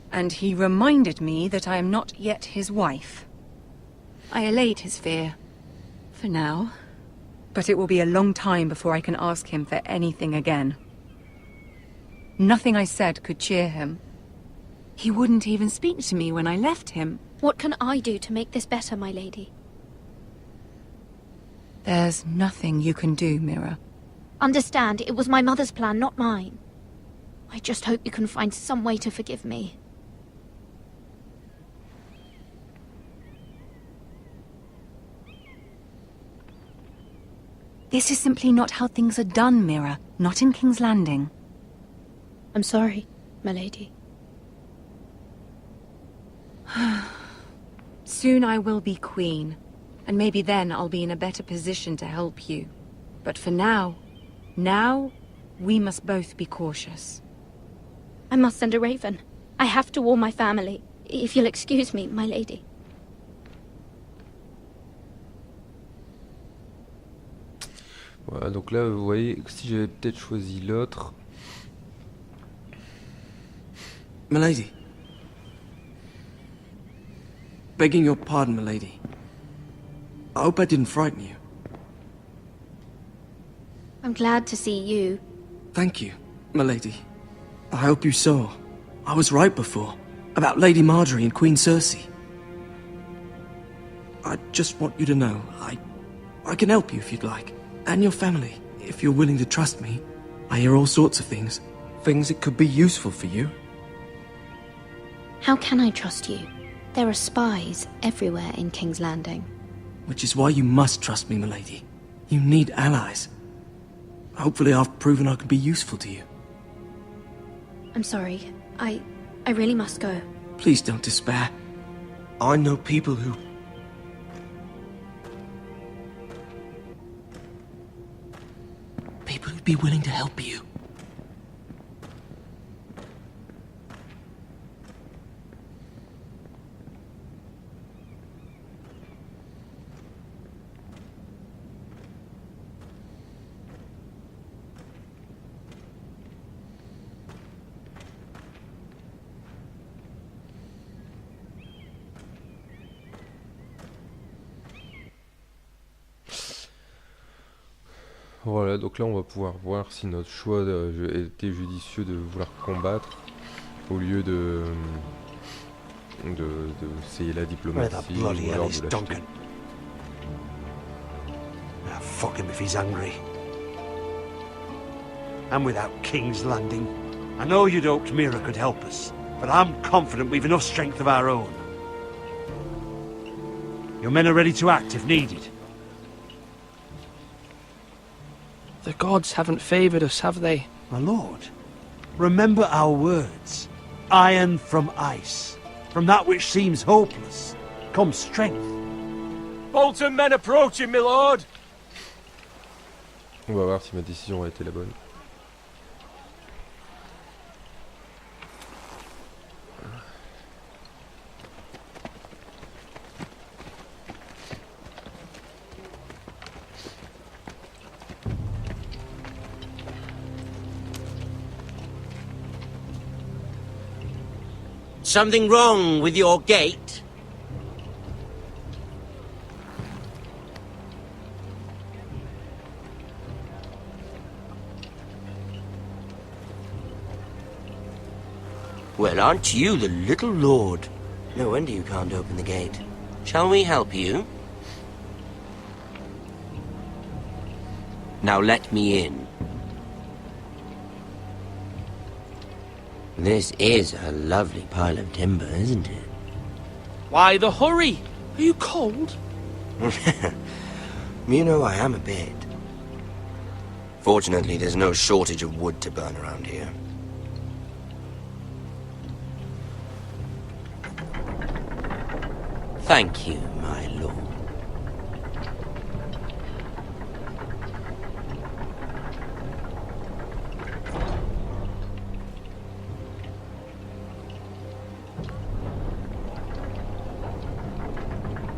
And he reminded me that I am not yet his wife. I allayed his fear. For now. But it will be a long time before I can ask him for anything again. Nothing I said could cheer him. He wouldn't even speak to me when I left him. What can I do to make this better, my lady? There's nothing you can do, Mira. Understand, it was my mother's plan, not mine. I just hope you can find some way to forgive me. This is simply not how things are done, Mira. Not in King's Landing. I'm sorry, my lady. Soon I will be queen, and maybe then I'll be in a better position to help you. But for now, we must both be cautious. I must send a raven. I have to warn my family. If you'll excuse me, my lady. Voilà, donc là, vous voyez, si j'avais peut-être choisi l'autre... Milady. Begging your pardon, milady. I hope I didn't frighten you. I'm glad to see you. Thank you, milady. I hope you saw. I was right before. About Lady Marjorie and Queen Cersei. I just want you to know, I can help you if you'd like. And your family, if you're willing to trust me. I hear all sorts of things. Things that could be useful for you. How can I trust you? There are spies everywhere in King's Landing. Which is why you must trust me, milady. You need allies. Hopefully I've proven I can be useful to you. I'm sorry. I really must go. Please don't despair. I know people who... People who'd be willing to help you. Voilà, donc là on va pouvoir voir si notre choix était judicieux de vouloir combattre au lieu de essayer la diplomatie ou alors de l'acheter. Ah, fuck him if he's angry. And without King's Landing, I know you'd hoped Mira could help us, but I'm confident we've enough strength of our own. Your men are ready to act if needed. The gods haven't favoured us, have they? My lord, remember our words. Iron from ice. From that which seems hopeless comes strength. Bolton men approaching, my lord! On va voir si ma décision a été la bonne. Something wrong with your gate? Well, aren't you the little lord? No wonder you can't open the gate. Shall we help you? Now let me in. This is a lovely pile of timber, isn't it? Why the hurry? Are you cold? You know, I am a bit. Fortunately, there's no shortage of wood to burn around here. Thank you, my lord.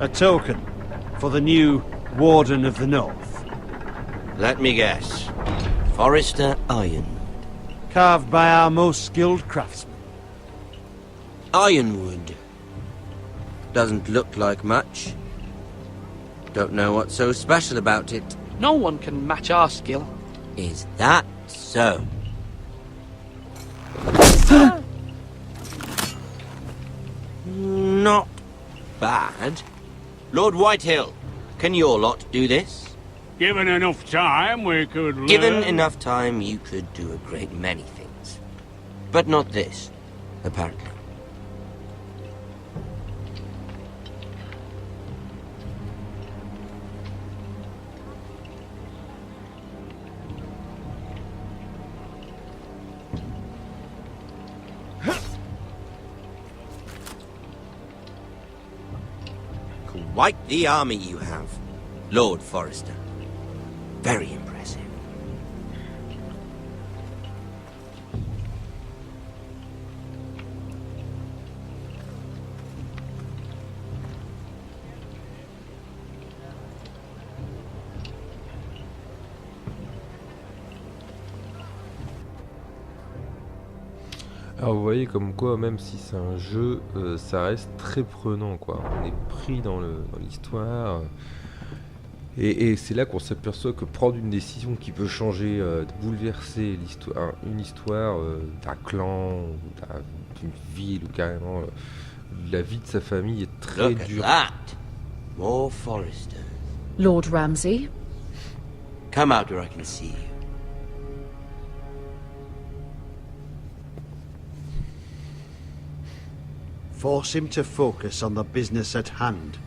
A token for the new Warden of the North. Let me guess. Forrester Ironwood. Carved by our most skilled craftsmen. Ironwood. Doesn't look like much. Don't know what's so special about it. No one can match our skill. Is that so? Not bad. Lord Whitehill, can your lot do this? Given enough time, we could learn. Given enough time, you could do a great many things. But not this, apparently. Quite the army you have, Lord Forrester. Very impressive. Alors vous voyez comme quoi, même si c'est un jeu, ça reste très prenant, quoi. On est pris dans l'histoire. Et c'est là qu'on s'aperçoit que prendre une décision qui peut changer, bouleverser une histoire d'un clan, d'une ville, ou carrément la vie de sa famille est très dure. More Forresters. Lord Ramsay? Come out where I can see you. Force him to focus on the business at hand.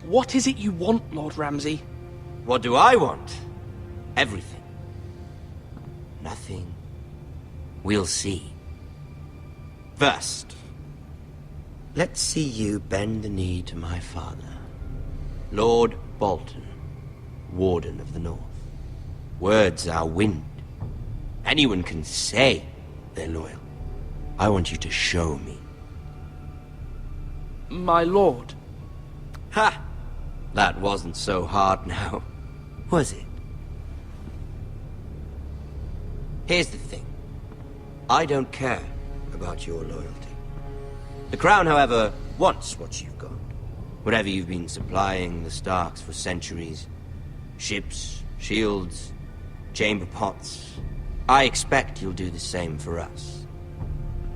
What is it you want, Lord Ramsay? What do I want? Everything. Nothing. We'll see. First, let's see you bend the knee to my father, Lord Bolton, Warden of the North. Words are wind. Anyone can say they're loyal. I want you to show me. My lord. Ha! That wasn't so hard now, was it? Here's the thing. I don't care about your loyalty. The Crown, however, wants what you've got. Whatever you've been supplying the Starks for centuries. Ships, shields, chamber pots. I expect you'll do the same for us.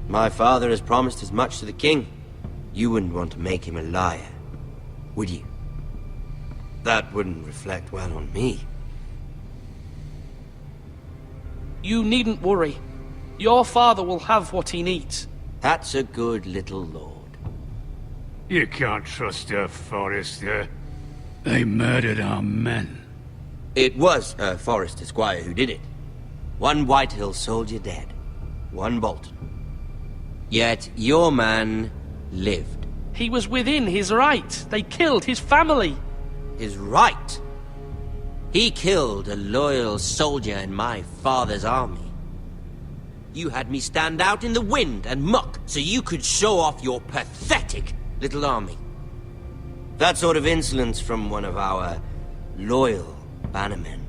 My father has promised as much to the king. You wouldn't want to make him a liar, would you? That wouldn't reflect well on me. You needn't worry. Your father will have what he needs. That's a good little lord. You can't trust her, Forrester. They murdered our men. It was a Forrester squire who did it. One Whitehill soldier dead. One Bolton. Yet your man lived. He was within his right. They killed his family. His right? He killed a loyal soldier in my father's army. You had me stand out in the wind and muck so you could show off your pathetic little army. That sort of insolence from one of our loyal bannermen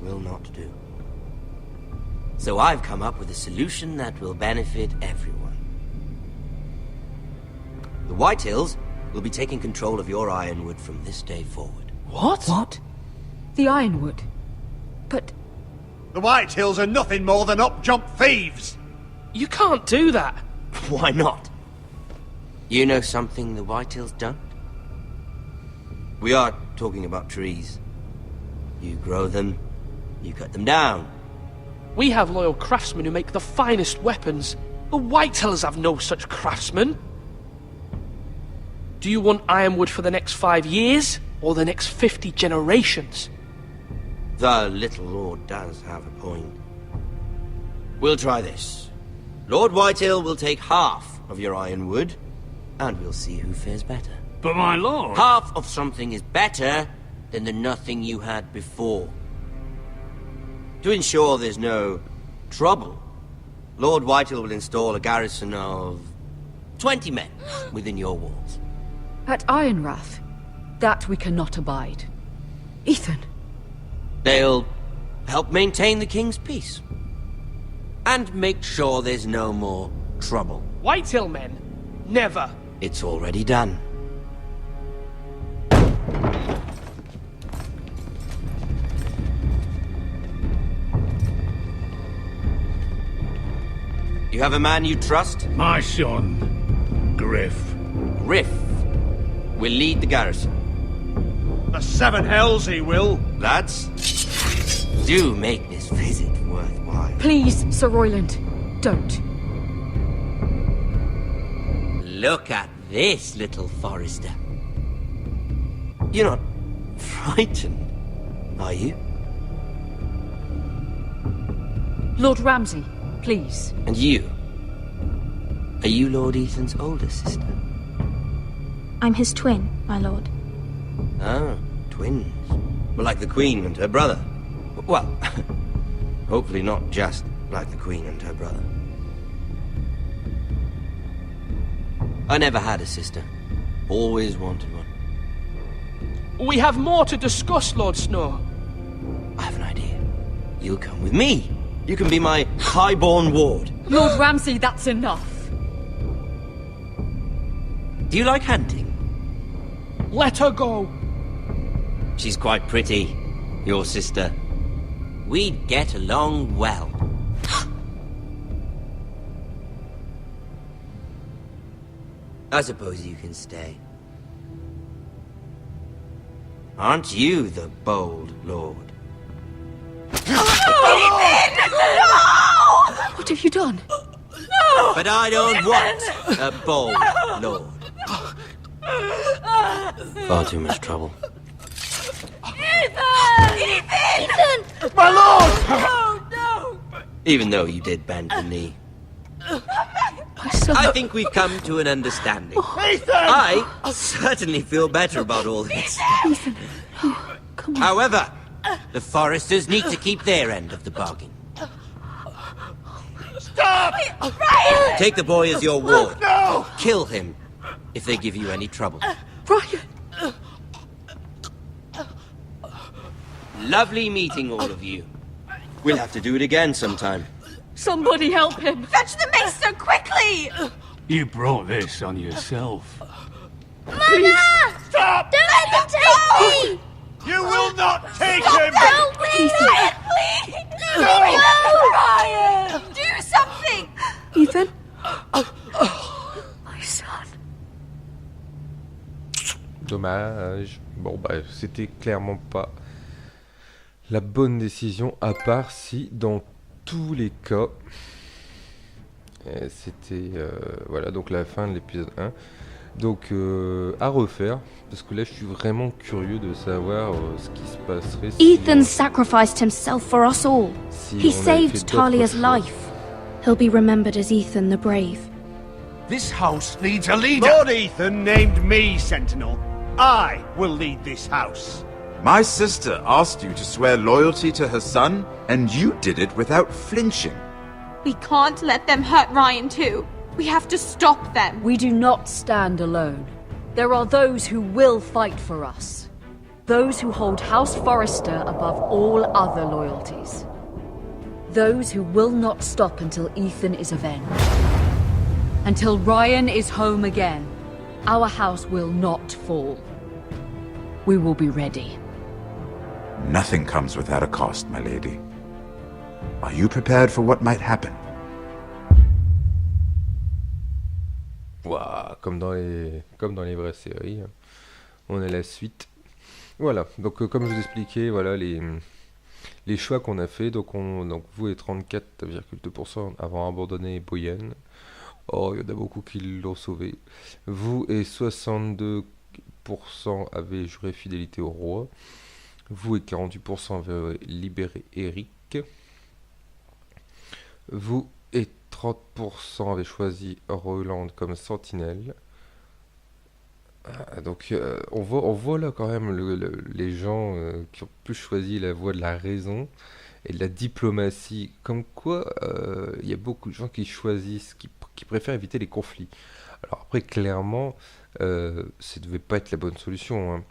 will not do. So I've come up with a solution that will benefit everyone. The Whitehills will be taking control of your Ironwood from this day forward. What? What? The Ironwood? But... The Whitehills are nothing more than up-jump thieves! You can't do that! Why not? You know something the Whitehills don't? We are talking about trees. You grow them, you cut them down. We have loyal craftsmen who make the finest weapons. The Whitehills have no such craftsmen. Do you want Ironwood for the next 5 years, or the next 50 generations? The little lord does have a point. We'll try this. Lord Whitehill will take half of your Ironwood, and we'll see who fares better. But my lord... Half of something is better than the nothing you had before. To ensure there's no trouble, Lord Whitehill will install a garrison of 20 men within your walls. At Ironrath? That we cannot abide. Ethan! They'll help maintain the king's peace. And make sure there's no more trouble. Whitehill men? Never. It's already done. You have a man you trust? My son, Griff. Griff will lead the garrison. The seven hells he will. Lads, do make this visit worthwhile. Please, Sir Royland, don't. Look at this, little Forester. You're not frightened, are you? Lord Ramsay, please. And you? Are you Lord Ethan's older sister? I'm his twin, my lord. Ah, twins. Well, like the Queen and her brother. Well, hopefully not just like the Queen and her brother. I never had a sister. Always wanted one. We have more to discuss, Lord Snow. I have an idea. You'll come with me. You can be my highborn ward. Lord Ramsay, that's enough. Do you like hunting? Let her go. She's quite pretty, your sister. We'd get along well. I suppose you can stay. Aren't you the bold lord? What have you done? No! But I don't want a bold lord. Far too much trouble. Ethan! Ethan! My lord! Oh, no! Even though you did bend the knee. My son. I think we've come to an understanding. Ethan! I certainly feel better about all this. Ethan, come on. However, the Foresters need to keep their end of the bargain. Stop! Ryan! Take the boy as your ward. No! Kill him if they give you any trouble. Ryan! Lovely meeting all of you. We'll have to do it again sometime. Somebody help him! Fetch the maester quickly! You brought this on yourself. Mother! Stop! Don't let them take me! You will not take Stop! him! Help me! Ryan, please! No! Ryan! Do something! Ethan? My son. Dommage. Bon, bah, c'était clairement pas la bonne décision, à part si, dans tous les cas, c'était... voilà, donc la fin de l'épisode 1. Donc, à refaire, parce que là, je suis vraiment curieux de savoir ce qui se passerait si Ethan sacrificed himself for us all. He saved Talia's life. He'll be remembered as Ethan the Brave. This house needs a leader! Lord Ethan named me Sentinel. I will lead this house. My sister asked you to swear loyalty to her son, and you did it without flinching. We can't let them hurt Ryan too. We have to stop them. We do not stand alone. There are those who will fight for us. Those who hold House Forrester above all other loyalties. Those who will not stop until Ethan is avenged. Until Ryan is home again, our house will not fall. We will be ready. Nothing comes without a cost, my lady. Are you prepared for what might happen? Ouah, comme dans les vraies séries, on a la suite. Voilà, donc comme je vous expliquais, voilà les choix qu'on a fait. Donc vous et 34,2% avant abandonné Boyen. Oh, il y en a beaucoup qui l'ont sauvé. Vous et 62% avez juré fidélité au roi. Vous et 48% avez libéré Eric. Vous et 30% avez choisi Roland comme sentinelle. Donc on voit là quand même les gens qui ont plus choisi la voie de la raison et de la diplomatie. Comme quoi, il y a beaucoup de gens qui choisissent, qui préfèrent éviter les conflits. Alors après, clairement, ça ne devait pas être la bonne solution, hein.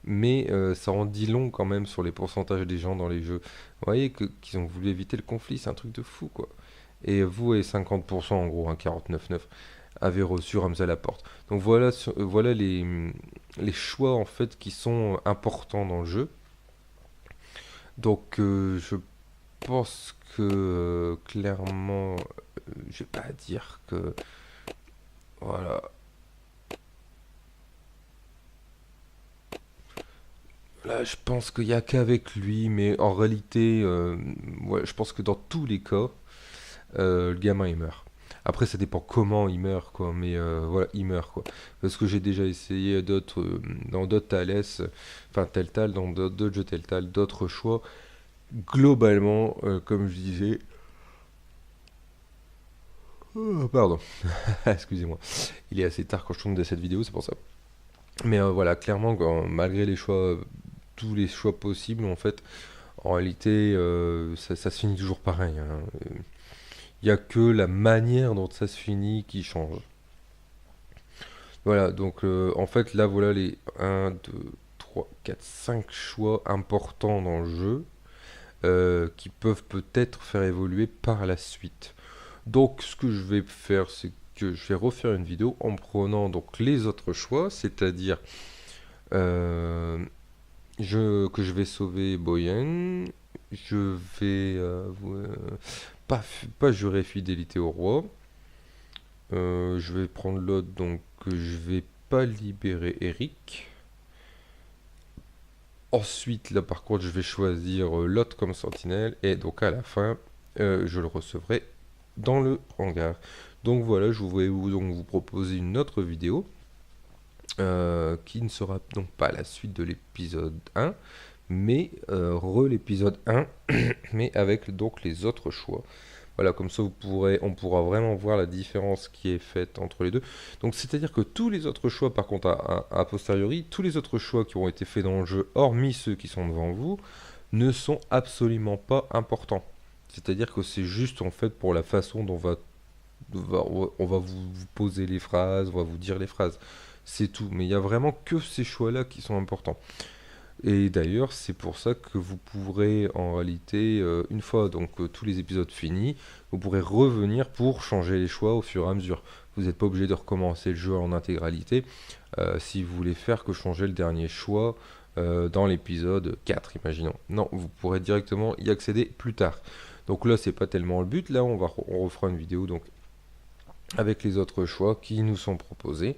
Mais ça en dit long quand même sur les pourcentages des gens dans les jeux. Vous voyez qu'ils ont voulu éviter le conflit, c'est un truc de fou, quoi. Et vous et 50% en gros, hein, 49,9 avez reçu Ramsay à la porte. Donc voilà, voilà les choix en fait qui sont importants dans le jeu. Donc je pense que clairement, je vais pas dire que voilà. Là, je pense qu'il n'y a qu'avec lui, mais en réalité, ouais, je pense que dans tous les cas, le gamin il meurt. Après, ça dépend comment il meurt, quoi. Mais voilà, il meurt, quoi. Parce que j'ai déjà essayé d'autres, dans d'autres Thalès, enfin Telltale, dans d'autres jeux Telltale, d'autres choix. Globalement, comme je disais. Oh, pardon, excusez-moi. Il est assez tard quand je tourne de cette vidéo, c'est pour ça. Mais voilà, clairement, malgré les choix, tous les choix possibles, en fait, en réalité, ça se finit toujours pareil, hein. Il n'y a que la manière dont ça se finit qui change. Voilà, donc en fait, là, voilà les 1, 2, 3, 4, 5 choix importants dans le jeu qui peuvent peut-être faire évoluer par la suite. Donc, ce que je vais faire, c'est que je vais refaire une vidéo en prenant donc les autres choix, c'est-à-dire que je vais sauver Boyen, je vais pas jurer fidélité au roi, je vais prendre l'autre, donc je vais pas libérer Eric. Ensuite, là par contre, je vais choisir l'autre comme sentinelle, et donc à la fin, je le recevrai dans le hangar. Donc voilà, je voulais vous proposer une autre vidéo qui ne sera donc pas la suite de l'épisode 1, mais l'épisode 1, mais avec donc les autres choix. Voilà, comme ça on pourra vraiment voir la différence qui est faite entre les deux. Donc c'est-à-dire que tous les autres choix, par contre, a posteriori, tous les autres choix qui ont été faits dans le jeu, hormis ceux qui sont devant vous, ne sont absolument pas importants. C'est-à-dire que c'est juste en fait pour la façon dont on va vous poser les phrases, on va vous dire les phrases. C'est tout. Mais il n'y a vraiment que ces choix-là qui sont importants. Et d'ailleurs, c'est pour ça que vous pourrez en réalité, une fois donc tous les épisodes finis, vous pourrez revenir pour changer les choix au fur et à mesure. Vous n'êtes pas obligé de recommencer le jeu en intégralité si vous voulez faire que changer le dernier choix dans l'épisode 4, imaginons. Non, vous pourrez directement y accéder plus tard. Donc là, c'est pas tellement le but. Là, on refera une vidéo donc avec les autres choix qui nous sont proposés.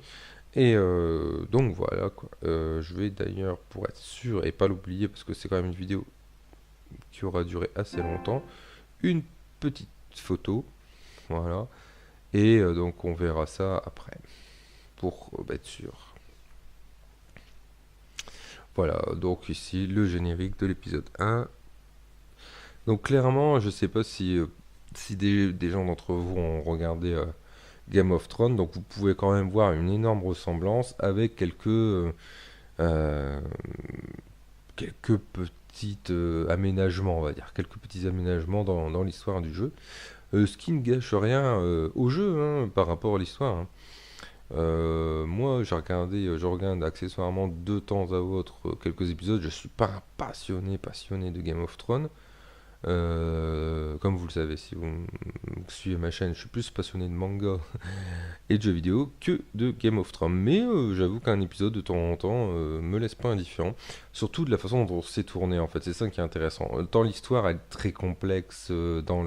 Et donc voilà, quoi. Je vais d'ailleurs, pour être sûr et pas l'oublier, parce que c'est quand même une vidéo qui aura duré assez longtemps, une petite photo, voilà, et donc on verra ça après, pour être sûr. Voilà, donc ici le générique de l'épisode 1. Donc clairement, je sais pas si des gens d'entre vous ont regardé Game of Thrones, donc vous pouvez quand même voir une énorme ressemblance avec quelques quelques petits aménagements, on va dire, quelques petits aménagements dans l'histoire du jeu, ce qui ne gâche rien au jeu hein, par rapport à l'histoire. Hein. Moi, je regarde accessoirement de temps à autre quelques épisodes. Je suis pas un passionné de Game of Thrones. Comme vous le savez, si vous suivez ma chaîne, je suis plus passionné de manga et de jeux vidéo que de Game of Thrones. Mais j'avoue qu'un épisode de temps en temps me laisse pas indifférent. Surtout de la façon dont c'est tourné, en fait. C'est ça qui est intéressant. Tant l'histoire elle est très complexe dans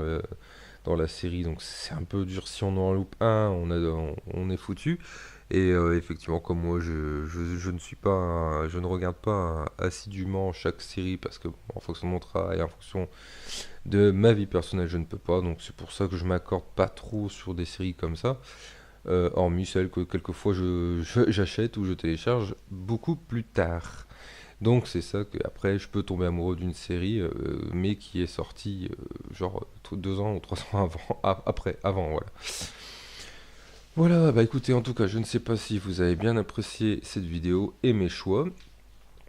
la série, donc c'est un peu dur. Si on en loupe un, on est foutu. Et effectivement, comme moi, je ne regarde pas assidûment chaque série parce que en fonction de mon travail, en fonction de ma vie personnelle, je ne peux pas. Donc c'est pour ça que je m'accorde pas trop sur des séries comme ça. Hormis celles que quelquefois j'achète ou je télécharge beaucoup plus tard. Donc c'est ça que après je peux tomber amoureux d'une série, mais qui est sortie genre 2 ans ou 3 ans avant, voilà. Voilà, bah écoutez, en tout cas, je ne sais pas si vous avez bien apprécié cette vidéo et mes choix.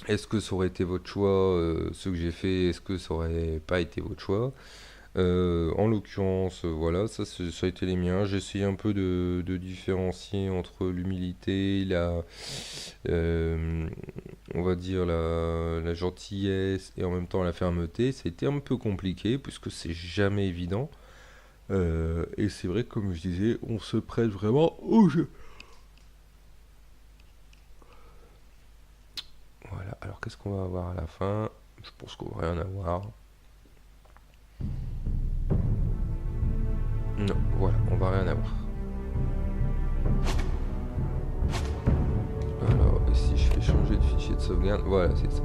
Est-ce que ça aurait été votre choix, ce que j'ai fait, est-ce que ça aurait pas été votre choix? En l'occurrence, voilà, ça a été les miens. J'ai essayé un peu de différencier entre l'humilité, on va dire la gentillesse et en même temps la fermeté. Ça a été un peu compliqué puisque c'est jamais évident. Et c'est vrai, comme je disais, on se prête vraiment au jeu. Voilà, alors qu'est-ce qu'on va avoir à la fin? Je pense qu'on va rien avoir. Non, voilà, on va rien avoir. Alors, et si je fais changer de fichier de sauvegarde, voilà, c'est ça.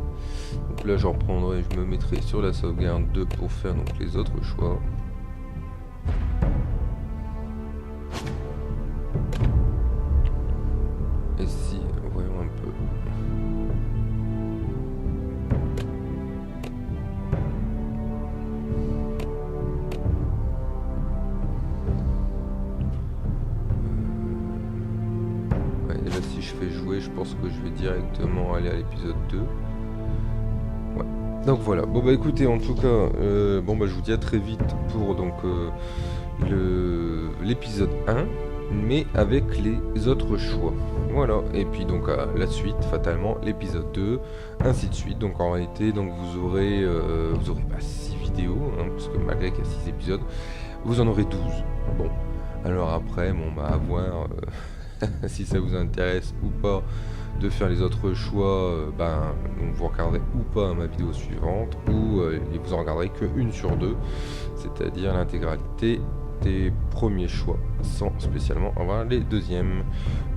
Donc là, j'en prendrai, je me mettrai sur la sauvegarde 2 pour faire donc les autres choix. Et si, voyons un peu. Ouais, et là si je fais jouer, je pense que je vais directement aller à l'épisode 2. Ouais. Donc voilà. Bon bah écoutez, en tout cas, je vous dis à très vite pour donc l'épisode 1. Mais avec les autres choix. Voilà, et puis donc à la suite, fatalement, l'épisode 2, ainsi de suite. Donc en réalité, donc vous aurez pas 6 vidéos, hein, parce que malgré qu'il y a 6 épisodes, vous en aurez 12. Bon, alors après, à voir si ça vous intéresse ou pas de faire les autres choix, donc vous regarderez ou pas ma vidéo suivante, ou vous en regarderez qu'une sur 2, c'est-à-dire l'intégralité des premiers choix sans spécialement avoir les deuxièmes.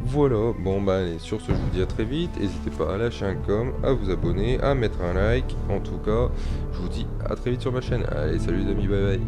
Voilà, bon allez, sur ce je vous dis à très vite, n'hésitez pas à lâcher un com, à vous abonner, à mettre un like, en tout cas je vous dis à très vite sur ma chaîne. Allez, salut les amis, bye bye.